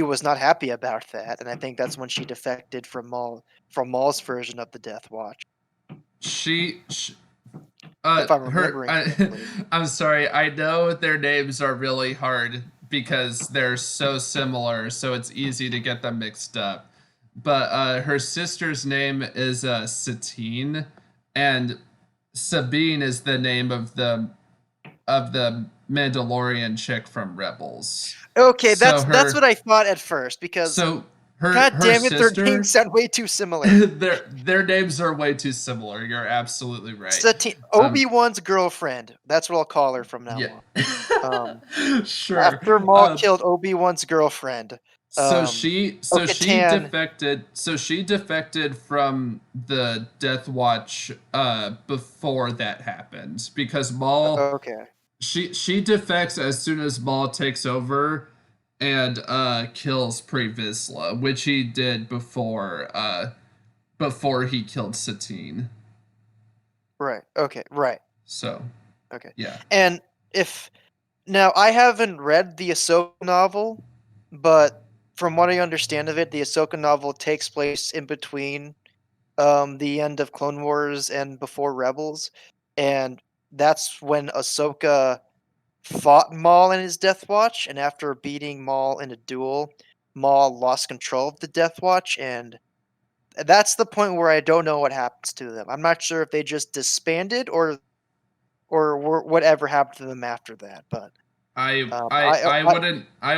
B: was not happy about that, and I think that's when she defected from Maul's version of the Death Watch,
A: She
B: if I'm
A: her
B: remembering correctly.
A: I'm sorry. I know their names are really hard because they're so similar, so it's easy to get them mixed up. But her sister's name is Satine, and Sabine is the name of the Mandalorian chick from Rebels.
B: Okay,
A: So
B: that's what I thought at first because
A: so
B: god
A: her
B: damn it, their names
A: sister,
B: sound way too similar.
A: their names are way too similar. You're absolutely right.
B: Satine,
A: Um,
B: Obi-Wan's girlfriend. That's what I'll call her from now
A: yeah,
B: on. Um,
A: sure.
B: After Maul killed Obi-Wan's girlfriend,
A: So she
B: Bo-Katan.
A: defected. So she defected from the Death Watch before that happened because Maul
B: Okay,
A: she defects as soon as Maul takes over and kills Pre Vizsla, which he did before he killed Satine.
B: right. Okay, right.
A: So
B: Okay,
A: yeah,
B: and if now I haven't read the Ahsoka novel, but from what I understand of it, the Ahsoka novel takes place in between the end of Clone Wars and before Rebels, and that's when Ahsoka fought Maul in his Death Watch, and after beating Maul in a duel, Maul lost control of the Death Watch, and that's the point where I don't know what happens to them. I'm not sure if they just disbanded or whatever happened to them after that, but
A: I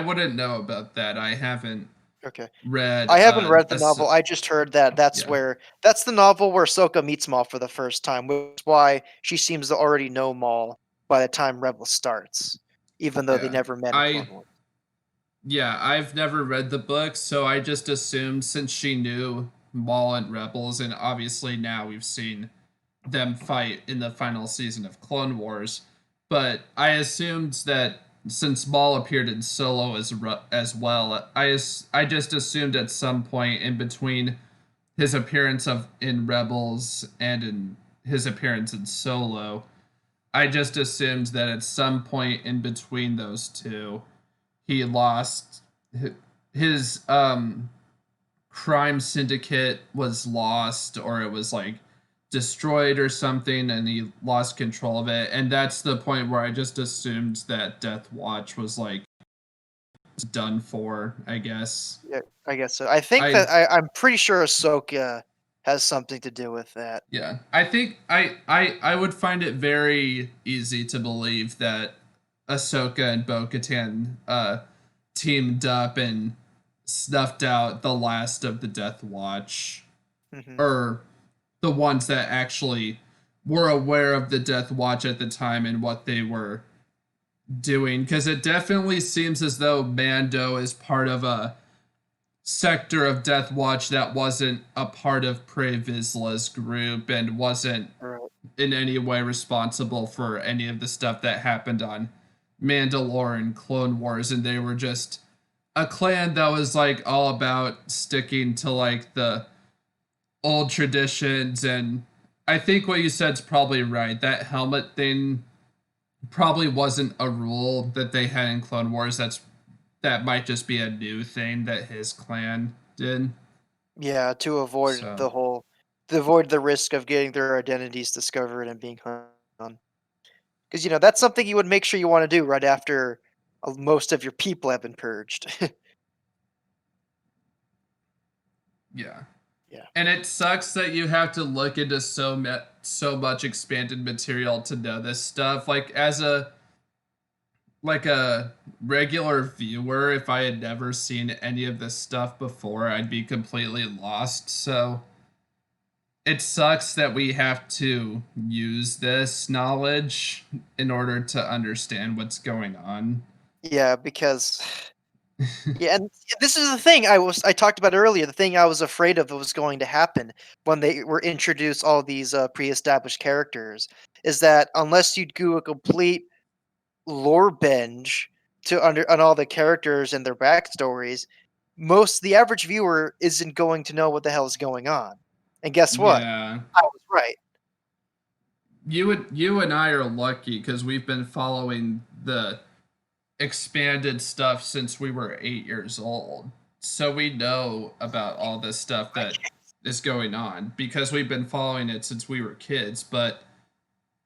A: wouldn't know about that. I haven't
B: okay.
A: read
B: I haven't read the
A: a
B: novel. I just heard that
A: yeah.
B: that's the novel where Ahsoka meets Maul for the first time, which is why she seems to already know Maul by the time Rebel starts, even though they
A: Yeah.
B: never met in Clone Wars.
A: Yeah, I've never read the book, so I just assumed since she knew Maul and Rebels, and obviously now we've seen them fight in the final season of Clone Wars, but I assumed that since Maul appeared in Solo as well, I just assumed at some point in between his appearance of in Rebels and in his appearance in Solo, I just assumed that at some point in between those two he lost his crime syndicate was lost or it was like destroyed or something and he lost control of it, and that's the point where I just assumed that Death Watch was like done for, I guess.
B: Yeah, I guess so. I think
A: I
B: that I'm pretty sure Ahsoka has something to do with that.
A: Yeah, I think I would find it very easy to believe that Ahsoka and Bo-Katan teamed up and snuffed out the last of the Death Watch,
B: Hmm.
A: or the ones that actually were aware of the Death Watch at the time and what they were doing, because it definitely seems as though Mando is part of a sector of Death Watch that wasn't a part of Pre Vizsla's group and wasn't
B: Right.
A: in any way responsible for any of the stuff that happened on Mandalorian Clone Wars, and they were just a clan that was like all about sticking to like the old traditions. And I think what you said's probably right. That helmet thing probably wasn't a rule that they had in Clone Wars. That might just be a new thing that his clan did.
B: Yeah,
A: So
B: to avoid the risk of getting their identities discovered and being hunted on. Because that's something you would make sure you want to do right after most of your people have been purged.
A: yeah.
B: Yeah.
A: And it sucks that you have to look into so much expanded material to know this stuff. Like as a regular viewer, if I had never seen any of this stuff before, I'd be completely lost. So it sucks that we have to use this knowledge in order to understand what's going on.
B: Yeah, because yeah, and this is the thing I talked about earlier. The thing I was afraid of that was going to happen when they were introduced all these pre-established characters is that unless you do a complete lore binge to under on all the characters and their backstories, the average viewer isn't going to know what the hell is going on. And guess what?
A: Yeah.
B: I was right.
A: You and I are lucky because we've been following the expanded stuff since we were 8 years old. So we know about all this stuff that is going on because we've been following it since we were kids. But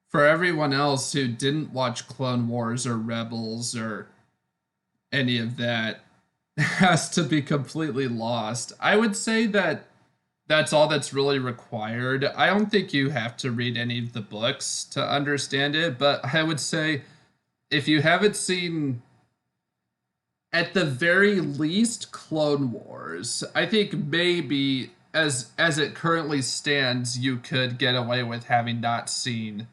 A: for everyone else who didn't watch Clone Wars or Rebels or any of that, has to be completely lost. I would say that that's all that's really required. I don't think you have to read any of the books to understand it, but I would say if you haven't seen at the very least Clone Wars, I think maybe as it currently stands you could get away with having not seen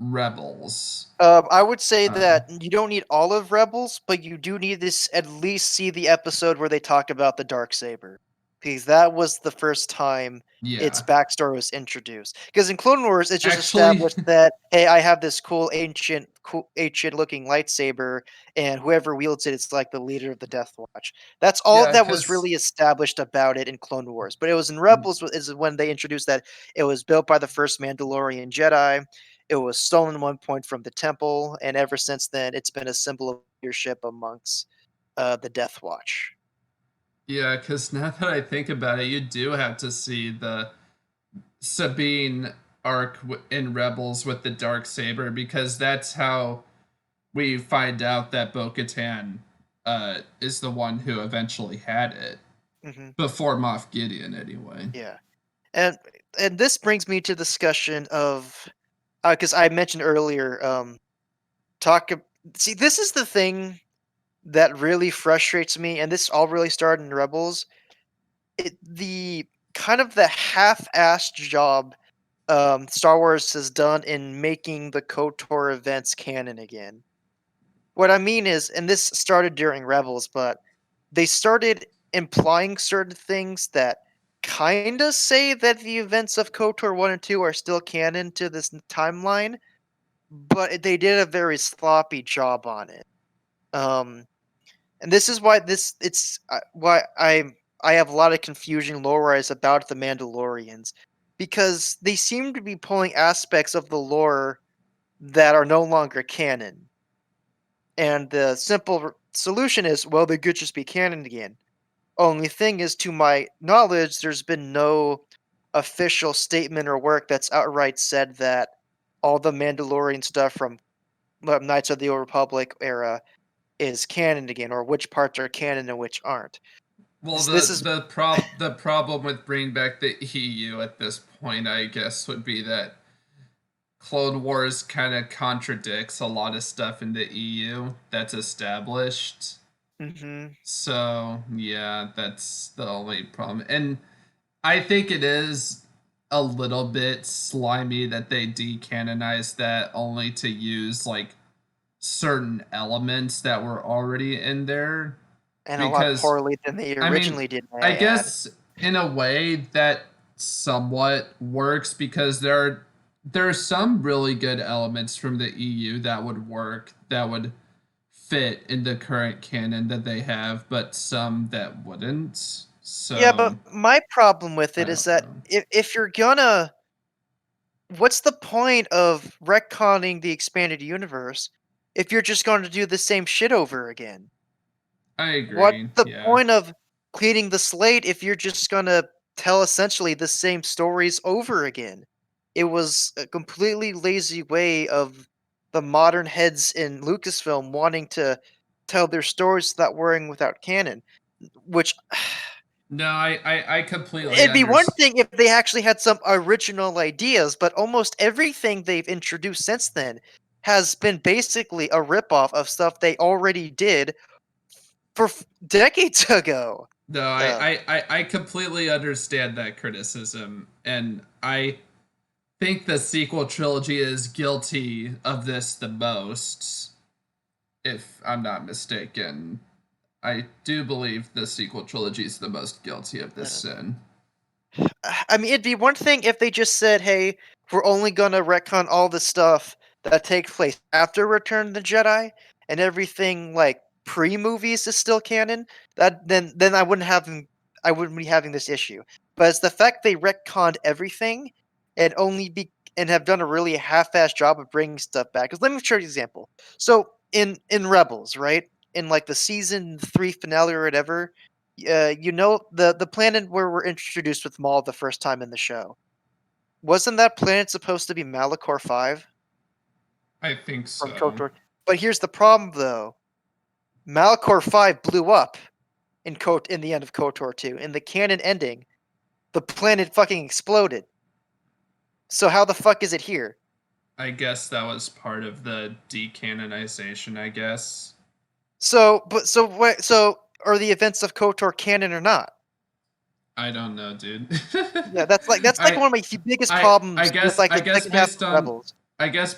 A: Rebels.
B: I would say
A: Um,
B: that you don't need all of Rebels, but you do need this at least see the episode where they talk about the dark saber, because that was the first time its
A: yeah.
B: backstory was introduced. Because in Clone Wars, it's just
A: Actually,
B: established that hey, I have this cool ancient looking lightsaber, and whoever wields it is like the leader of the Death Watch. That's all
A: yeah,
B: that was
A: cuz
B: really established about it in Clone Wars. But it was in Rebels is when they introduced that it was built by the first Mandalorian Jedi. It was stolen at one point from the temple, and ever since then, it's been a symbol of leadership amongst the Death Watch.
A: yeah, cuz now that I think about it, you do have to see the Sabine arc in Rebels with the dark saber because that's how we find out that Bo-Katan is the one who eventually had it
B: Hmm.
A: before Moff Gideon, anyway.
B: Yeah, and this brings me to discussion of because I mentioned earlier, talk. See, this is the thing that really frustrates me, and this all really started in Rebels. The kind of the half-assed job Star Wars has done in making the KOTOR events canon again. What I mean is, and this started during Rebels, but they started implying certain things that kinda say that the events of KOTOR 1 and 2 are still canon to this timeline, but they did a very sloppy job on it. Um, and this is why this it's why I have a lot of confusion lore-wise about the Mandalorians, because they seem to be pulling aspects of the lore that are no longer canon. And the simple solution is, well, they could just be canon again. Only thing is, to my knowledge, there's been no official statement or work that's outright said that all the Mandalorian stuff from Knights of the Old Republic era is canon again, or which parts are canon and which aren't.
A: Well,
B: This is
A: the problem with bringing back the EU at this point, I guess, would be that Clone Wars kind of contradicts a lot of stuff in the EU that's established.
B: hmm
A: So, yeah, that's the only problem. And I think it is. a little bit slimy that they decanonized that only to use like certain elements that were already in there
B: and a lot
A: because
B: poorly than they
A: I mean,
B: originally did, may
A: I
B: I add.
A: guess in a way that somewhat works because there are some really good elements from the EU that would work, that would fit in the current canon that they have, but some that wouldn't.
B: Yeah, but
A: So
B: my problem with
A: I
B: it is
A: don't
B: that
A: know.
B: if you're gonna, what's the point of retconning the expanded universe if you're just going to do the same shit over again?
A: I
B: What's
A: agree.
B: the
A: Yeah.
B: point of cleaning the slate if you're just gonna tell essentially the same stories over again? It was a completely lazy way of the modern heads in Lucasfilm wanting to tell their stories without worrying without canon, which
A: No, I completely
B: it'd be one
A: understand.
B: thing if they actually had some original ideas, but almost everything they've introduced since then has been basically a ripoff of stuff they already did for decades ago.
A: No,
B: Uh,
A: I completely understand that criticism, and I think the sequel trilogy is guilty of this the most, if I'm not mistaken. I do believe the sequel trilogy is the most guilty of this
B: uh,
A: sin.
B: I mean, it'd be one thing if they just said, "Hey, we're only gonna retcon all the stuff that takes place after Return of the Jedi, and everything like pre-movies is still canon." That then I wouldn't be having this issue. But it's the fact they retconned everything and only be and have done a really half-assed job of bringing stuff back. Because let me show you an example. So in Rebels, right, in like the season 3 finale or whatever, you know the planet where we're introduced with Maul the first time in the show. Wasn't that planet supposed to be Malachor 5
A: I think
B: from
A: so.
B: KOTOR? But here's the problem though. Malachor 5 blew up in the end of KOTOR 2. In the canon ending, the planet fucking exploded. So how the fuck is it here?
A: I guess that was part of the decanonization, I guess.
B: So are the events of KOTOR canon or not?
A: I don't know, dude.
B: Yeah, that's like
A: I
B: one of my biggest problems with like
A: I
B: the
A: guess
B: second half of Rebels.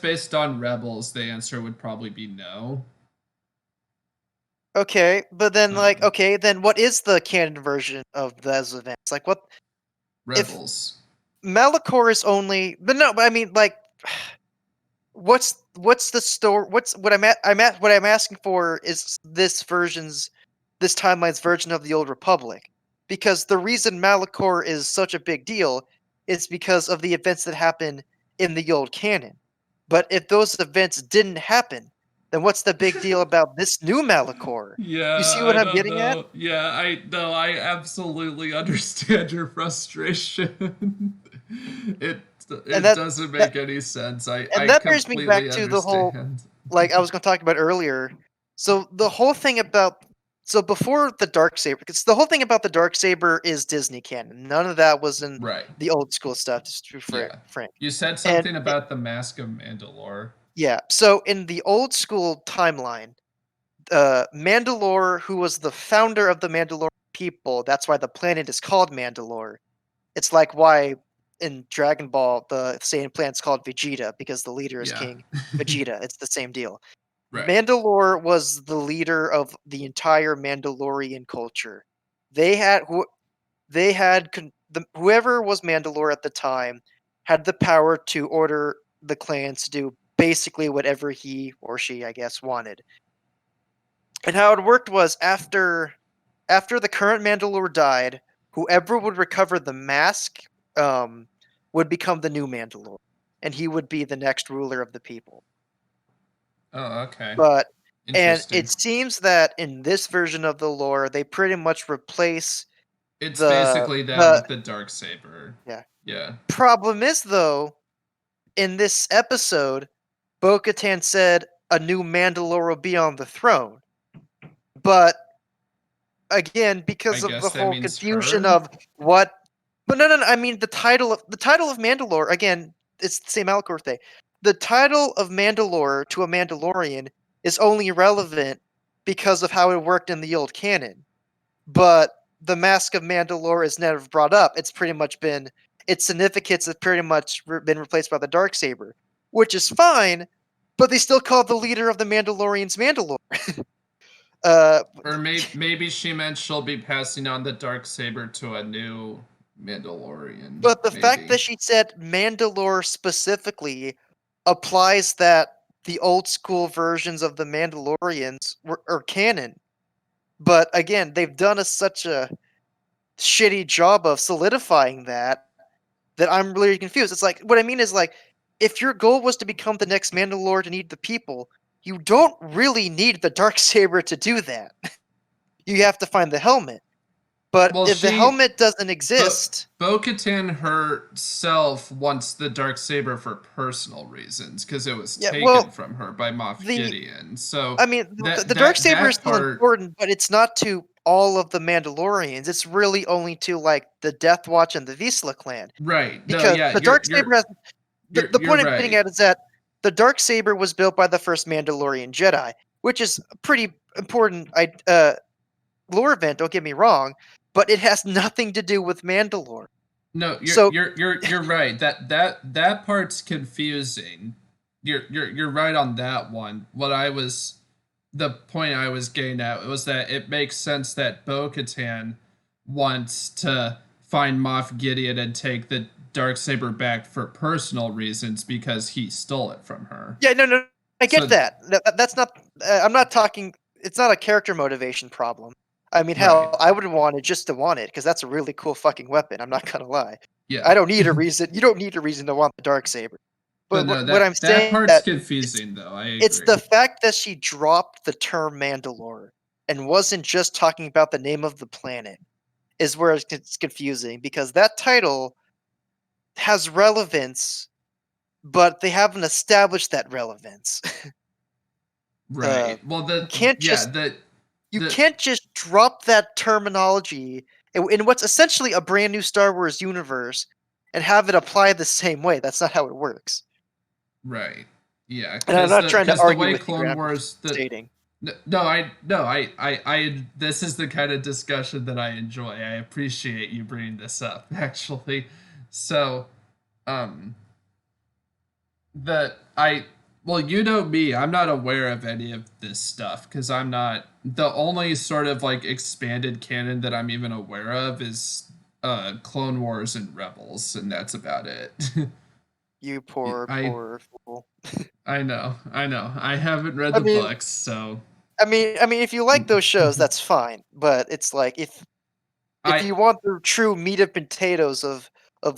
A: based on Rebels, the answer would probably be no.
B: Okay, but then like
A: Um,
B: okay, then what is the canon version of those events? Like what if
A: Rebels.
B: Malachor is only but no, but I mean like what's the story what's what I'm what I'm asking for is this timeline's version of the old republic. Because the reason Malachor is such a big deal is because of the events that happen in the old canon. But if those events didn't happen, then what's the big deal about this new Malachor? You
A: Yeah,
B: see what
A: I
B: I'm
A: don't
B: getting at?
A: know. Yeah, I no, I absolutely understand your frustration. it
B: And
A: it doesn't make any sense. I
B: that brings me back
A: completely
B: to the whole
A: understand.
B: like I was going to talk about earlier. So the whole thing about so before the dark saber, because the whole thing about the dark saber is Disney canon. None of that was in
A: Right.
B: the old school stuff, just to be
A: Yeah.
B: frank.
A: You said
B: And
A: something about the Mask of Mandalore.
B: yeah, so in the old school timeline, Mandalore, who was the founder of the Mandalorian people, that's why the planet is called Mandalore. It's like why in Dragon Ball the same planet's called Vegeta because the leader is
A: Yeah.
B: King Vegeta. It's the same deal.
A: Right.
B: Mandalore was the leader of the entire Mandalorian culture. They had who they had whoever was Mandalore at the time had the power to order the clans to do basically whatever he or she, I guess, wanted. And how it worked was after the current Mandalore died, whoever would recover the mask would become the new Mandalore, and he would be the next ruler of the people.
A: Oh, okay.
B: But and it
A: Interesting.
B: seems that in this version of the lore, they pretty much replace
A: It's
B: the
A: basically that
B: the
A: with the dark saber.
B: yeah.
A: Yeah.
B: Problem is though, in this episode, Bo-Katan said a new Mandalore will be on the throne. But again,
A: I
B: because of the
A: guess that
B: whole
A: means
B: confusion
A: her.
B: of what but no, I mean the title of Mandalore, again, it's the same Alcor thing. The title of Mandalore to a Mandalorian is only relevant because of how it worked in the old canon. But the Mask of Mandalore is never brought up. It's pretty much been its significance has pretty much been replaced by the dark saber, which is fine, but they still call the leader of the Mandalorians Mandalore. Uh,
A: Or maybe she meant she'll be passing on the dark saber to a new Mandalorian.
B: but the fact
A: Maybe.
B: that she said Mandalore specifically applies that the old school versions of the Mandalorians are canon. But again, they've done such a shitty job of solidifying that I'm really confused. It's like what I mean is like if your goal was to become the next Mandalore to need the people, you don't really need the dark saber to do that. You have to find the helmet. But
A: Well,
B: if the
A: she
B: helmet doesn't
A: But
B: exist,
A: Bo-Katan herself wants the dark saber for personal reasons because it was
B: yeah,
A: taken
B: well,
A: from her by Moff
B: the
A: Gideon. So
B: I mean, the
A: that
B: dark
A: that
B: saber is
A: that
B: still
A: part,
B: important, but it's not to all of the Mandalorians. It's really only to like the Death Watch and the Vizsla clan,
A: right? No,
B: because
A: yeah,
B: the dark saber has
A: you're
B: the
A: you're
B: point I'm getting
A: right.
B: at is that the dark saber was built by the first Mandalorian Jedi, which is a pretty important lore event. Don't get me wrong, but it has nothing to do with Mandalore.
A: No,
B: So
A: you're right. That part's confusing. You're right on that one. The point I was getting at was that it makes sense that Bo-Katan wants to find Moff Gideon and take the darksaber back for personal reasons because he stole it from her.
B: yeah, no, I get
A: So
B: that. That's not. I'm not talking. It's not a character motivation problem. I mean,
A: right,
B: hell, I would want it just to want it because that's a really cool fucking weapon. I'm not gonna lie.
A: yeah.
B: I don't need a reason. You don't need a reason to want the dark saber.
A: But
B: But
A: no,
B: what I'm
A: that
B: saying
A: part's
B: that it's
A: confusing though. I
B: it's the
A: agree.
B: fact that she dropped the term Mandalore and wasn't just talking about the name of the planet is where it's confusing because that title has relevance, but they haven't established that relevance. uh,
A: Right. Well,
B: you can't
A: yeah,
B: just you
A: the
B: can't just drop that terminology in what's essentially a brand new Star Wars universe and have it apply the same way. That's not how it works.
A: right. Yeah,
B: And I'm not trying to
A: because the
B: argue
A: way
B: with you, Grant.
A: Clone
B: I'm just
A: Wars the
B: stating.
A: no, I this is the kind of discussion that I enjoy. I appreciate you bringing this up actually. So, um that I well, you know me, I'm not aware of any of this stuff because I'm not the only sort of like expanded canon that I'm even aware of is Clone Wars and Rebels, and that's about it.
B: You
A: Yeah,
B: poor, poor fool.
A: I know. I haven't read
B: I
A: the
B: mean,
A: books, so
B: if you like those shows, that's fine. But it's like if
A: I
B: you want the true meat and potatoes of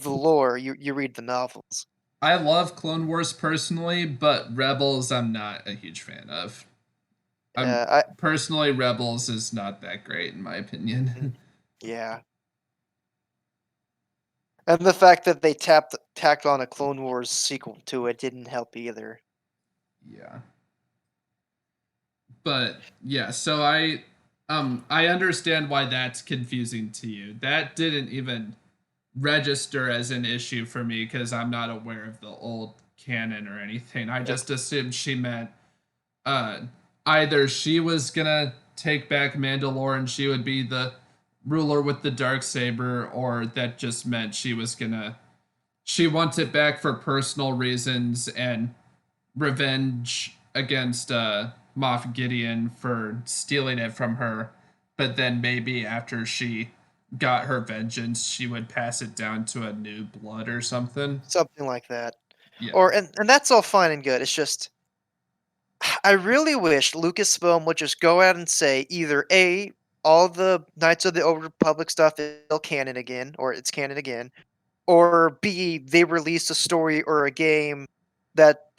B: the lore, you read the novels.
A: I love Clone Wars personally, but Rebels I'm not a huge fan of. I'm
B: I
A: personally Rebels is not that great in my
B: mm,
A: opinion.
B: yeah, and the fact that they tacked on a Clone Wars sequel to it didn't help either.
A: Yeah. But yeah, so I understand why that's confusing to you. That didn't even register as an issue for me because I'm not aware of the old canon or anything. I
B: Yeah,
A: just assumed she meant uh either she was gonna take back Mandalore and she would be the ruler with the dark saber, or that just meant she wants it back for personal reasons and revenge against Moff Gideon for stealing it from her, but then maybe after she got her vengeance, she would pass it down to a new blood or something.
B: something like that.
A: Yeah.
B: Or and that's all fine and good. It's just I really wish Lucasfilm would just go out and say either A, all the Knights of the Old Republic stuff is still canon again, or it's canon again, or B, they release a story or a game that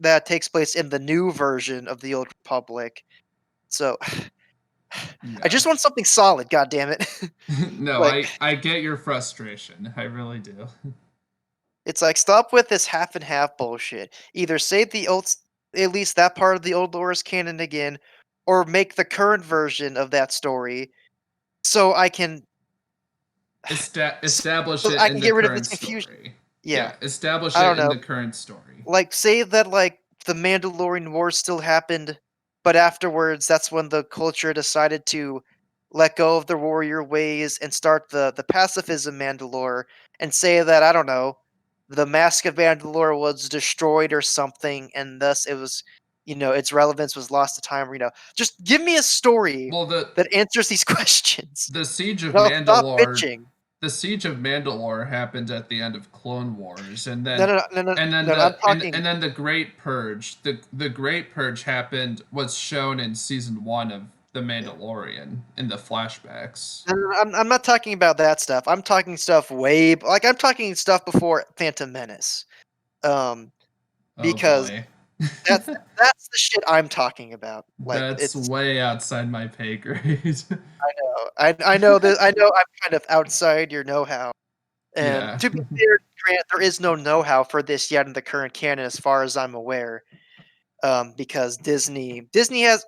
B: that takes place in the new version of the Old Republic. So I
A: Yeah.
B: just want something solid, god damn it.
A: No,
B: Like
A: I get your frustration. I really do.
B: it's like stop with this half and half bullshit. Either say the at least that part of the old lore is canon again, or make the current version of that story so I can so
A: Establish it
B: I
A: in
B: can
A: the
B: get rid of
A: current
B: this confusion.
A: story.
B: Yeah,
A: Yeah, establish
B: I
A: it
B: don't
A: in
B: know.
A: the current story.
B: Like say that like the Mandalorian Wars still happened, but afterwards that's when the culture decided to let go of their warrior ways and start the pacifism Mandalore. and say that, I don't know, the Mask of Mandalore was destroyed or something, and thus it was, its relevance was lost to time. Just give me a story
A: Well,
B: that answers these questions.
A: the siege of
B: And I'll stop
A: Mandalore,
B: bitching.
A: the siege of Mandalore happened at the end of Clone Wars, and
B: No,
A: then
B: no, no, no,
A: and then
B: no, no, I'm
A: the
B: talking.
A: and then the Great Purge. The Great Purge happened was shown in season 1 of The
B: Yeah.
A: Mandalorian in the flashbacks.
B: No, no, no, I'm not talking about that stuff. I'm talking stuff I'm talking stuff before Phantom Menace. Um,
A: Oh
B: because
A: boy.
B: that's that's the shit I'm talking about. Like
A: That's
B: it's
A: way outside my pay grade.
B: I know that I know I'm kind of outside your know-how. And
A: Yeah.
B: to be fair, Grant, there is no know-how for this yet in the current canon, as far as I'm aware. Because Disney has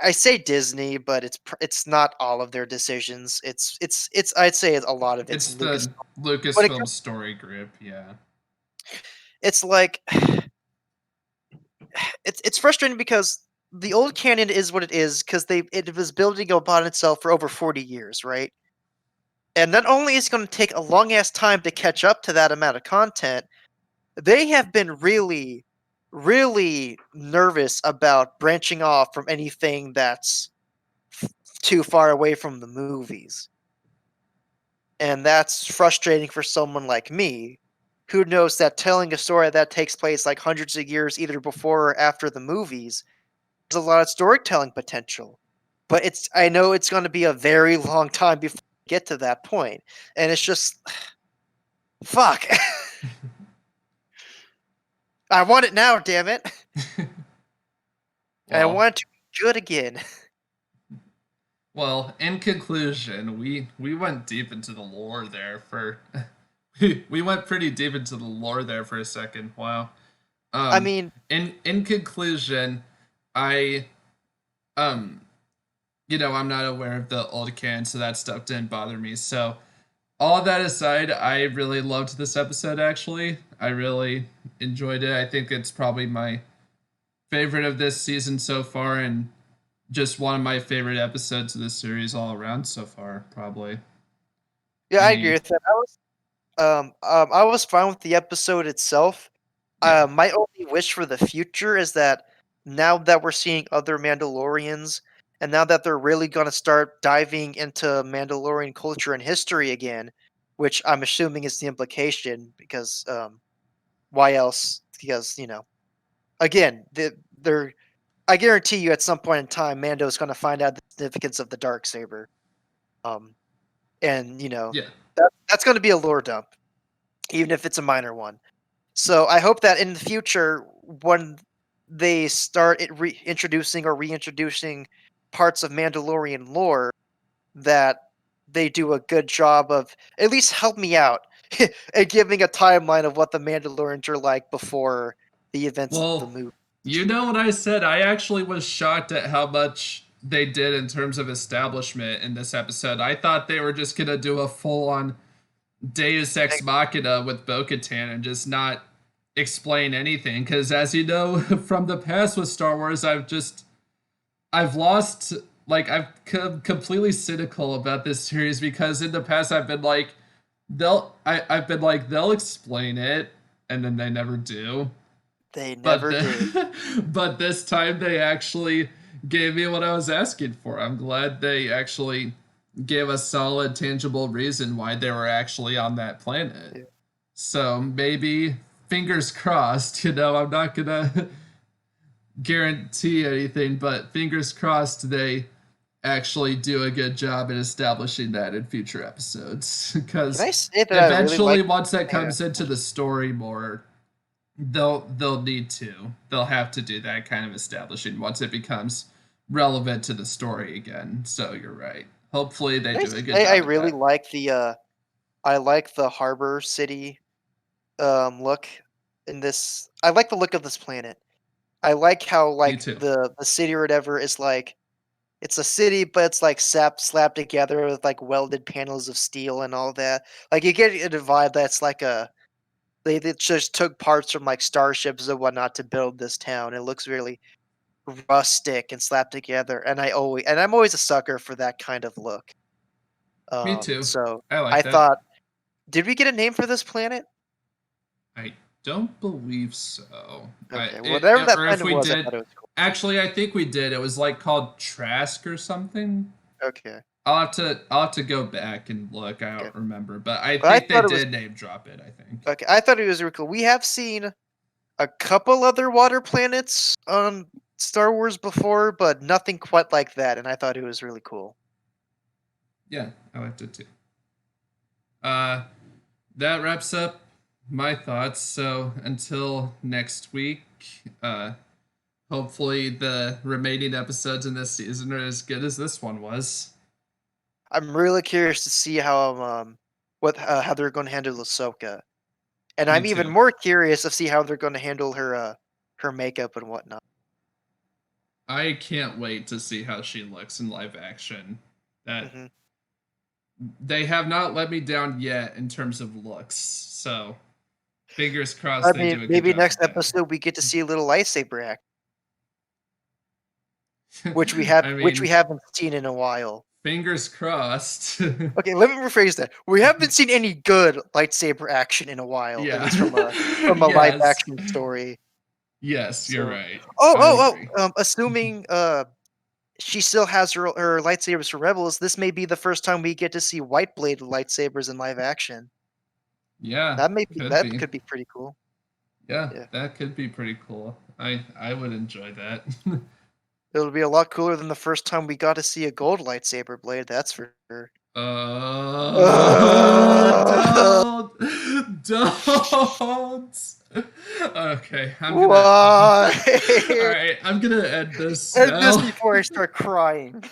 B: I say Disney, but it's not all of their decisions. It's I'd say a lot of it's
A: It's
B: Lucas.
A: the
B: When it
A: Lucasfilm
B: comes,
A: story group, yeah.
B: it's like it's frustrating because the old canon is what it is because it was building upon itself for over 40 years, right? And not only is it going to take a long ass time to catch up to that amount of content, they have been really, really nervous about branching off from anything that's too far away from the movies. And that's frustrating for someone like me, who knows that telling a story that takes place like hundreds of years either before or after the movies has a lot of storytelling potential. But I know it's going to be a very long time before we get to that point. And it's just fuck. I want it now, damn it. And I
A: Well,
B: want it to be good again.
A: in conclusion, we went deep into the lore there for we went pretty deep into the lore there for a second. Wow.
B: I
A: Um
B: mean,
A: in conclusion, I um I'm not aware of the old canon, so that stuff didn't bother me. So all that aside, I really loved this episode actually. I really enjoyed it. I think it's probably my favorite of this season so far, and just one of my favorite episodes of this series all around so far, probably.
B: yeah, I agree
A: Any,
B: with that. I was fine with the episode itself.
A: yeah.
B: My only wish for the future is that now that we're seeing other Mandalorians, and now that they're really gonna start diving into Mandalorian culture and history again, which I'm assuming is the implication, because why else? Because again, they're I guarantee you at some point in time, Mando's gonna find out the significance of the dark saber. Um, and
A: Yeah.
B: that's gonna be a lore dump, even if it's a minor one. So I hope that in the future, when they start introducing or reintroducing parts of Mandalorian lore, that they do a good job of at least help me out and giving a timeline of what the Mandalorians are like before the events of the
A: Well,
B: movie.
A: you know what I said? I actually was shocked at how much they did in terms of establishment in this episode. I thought they were just going to do a full on Deus Ex Machina with Bo Katan and just not explain anything. Because as you know from the past with Star Wars, I've lost, like, I've completely cynical about this series because in the past I've been like, I've been like, they'll explain it, and then they never do.
B: They
A: But
B: never did.
A: the, but this time they actually gave me what I was asking for. I'm glad they actually gave a solid, tangible reason why they were actually on that planet.
B: Yeah.
A: So maybe, fingers crossed, I'm not gonna guarantee anything, but fingers crossed they actually do a good job in establishing that in future episodes.
B: Can
A: Because
B: I say that I really
A: eventually,
B: like?
A: once that
B: Yeah.
A: comes into the story more, they'll need to. They'll have to do that kind of establishing once it becomes relevant to the story again. So you're right. Hopefully they
B: Can I
A: do a good
B: say I
A: job at
B: really
A: that.
B: like the I like the harbor city look in this. I like the look of this planet. I like how
A: Me
B: like
A: too.
B: the city or whatever is like it's a city, but it's like slapped together with like welded panels of steel and all that. Like you get a vibe that's like they just took parts from like starships and whatnot to build this town. It looks really rustic and slapped together, and I'm always a sucker for that kind of look.
A: Me too.
B: So
A: I
B: I
A: like that.
B: thought Did we get a name for this planet?
A: I don't believe so.
B: Okay, whatever that
A: Or if
B: planet
A: we
B: was, I
A: did,
B: thought it was cool.
A: actually, I think we did. It was like called Trask or something.
B: Okay,
A: I'll have to go back and look. I
B: okay.
A: don't remember, but I
B: But I
A: think they
B: thought it was
A: did name drop it. I think.
B: okay. I thought it was really cool. We have seen a couple other water planets on Star Wars before, but nothing quite like that, and I thought it was really cool.
A: Yeah, I liked it too. Uh, that wraps up my thoughts. So until next week, uh, hopefully the remaining episodes in this season are as good as this one was.
B: I'm really curious to see how they're going to handle Ahsoka, and
A: Me
B: I'm even
A: too.
B: more curious to see how they're going to handle her makeup and whatnot.
A: I can't wait to see how she looks in live action. That
B: Hmm.
A: they have not let me down yet in terms of looks. So fingers
B: I
A: crossed they
B: mean,
A: do a good
B: maybe
A: job
B: next
A: with that.
B: episode we get to see a little lightsaber act,
A: I
B: which we
A: mean,
B: haven't seen in a while.
A: fingers crossed.
B: Okay, let me rephrase that. We haven't seen any good lightsaber action in a while, at
A: Yeah.
B: least from a live
A: Yes.
B: action story.
A: Yes, you're
B: So,
A: right. I agree.
B: assuming she still has her lightsabers for Rebels, this may be the first time we get to see white bladed lightsabers in live action.
A: Yeah, could
B: That
A: be.
B: could be pretty cool.
A: Yeah,
B: Yeah,
A: that could be pretty cool. I would enjoy that.
B: it'll be a lot cooler than the first time we got to see a gold lightsaber blade. That's for sure. Uh,
A: Don't. Okay, I'm gonna.
B: why?
A: All right, I'm gonna end this
B: End this
A: now.
B: before I start crying.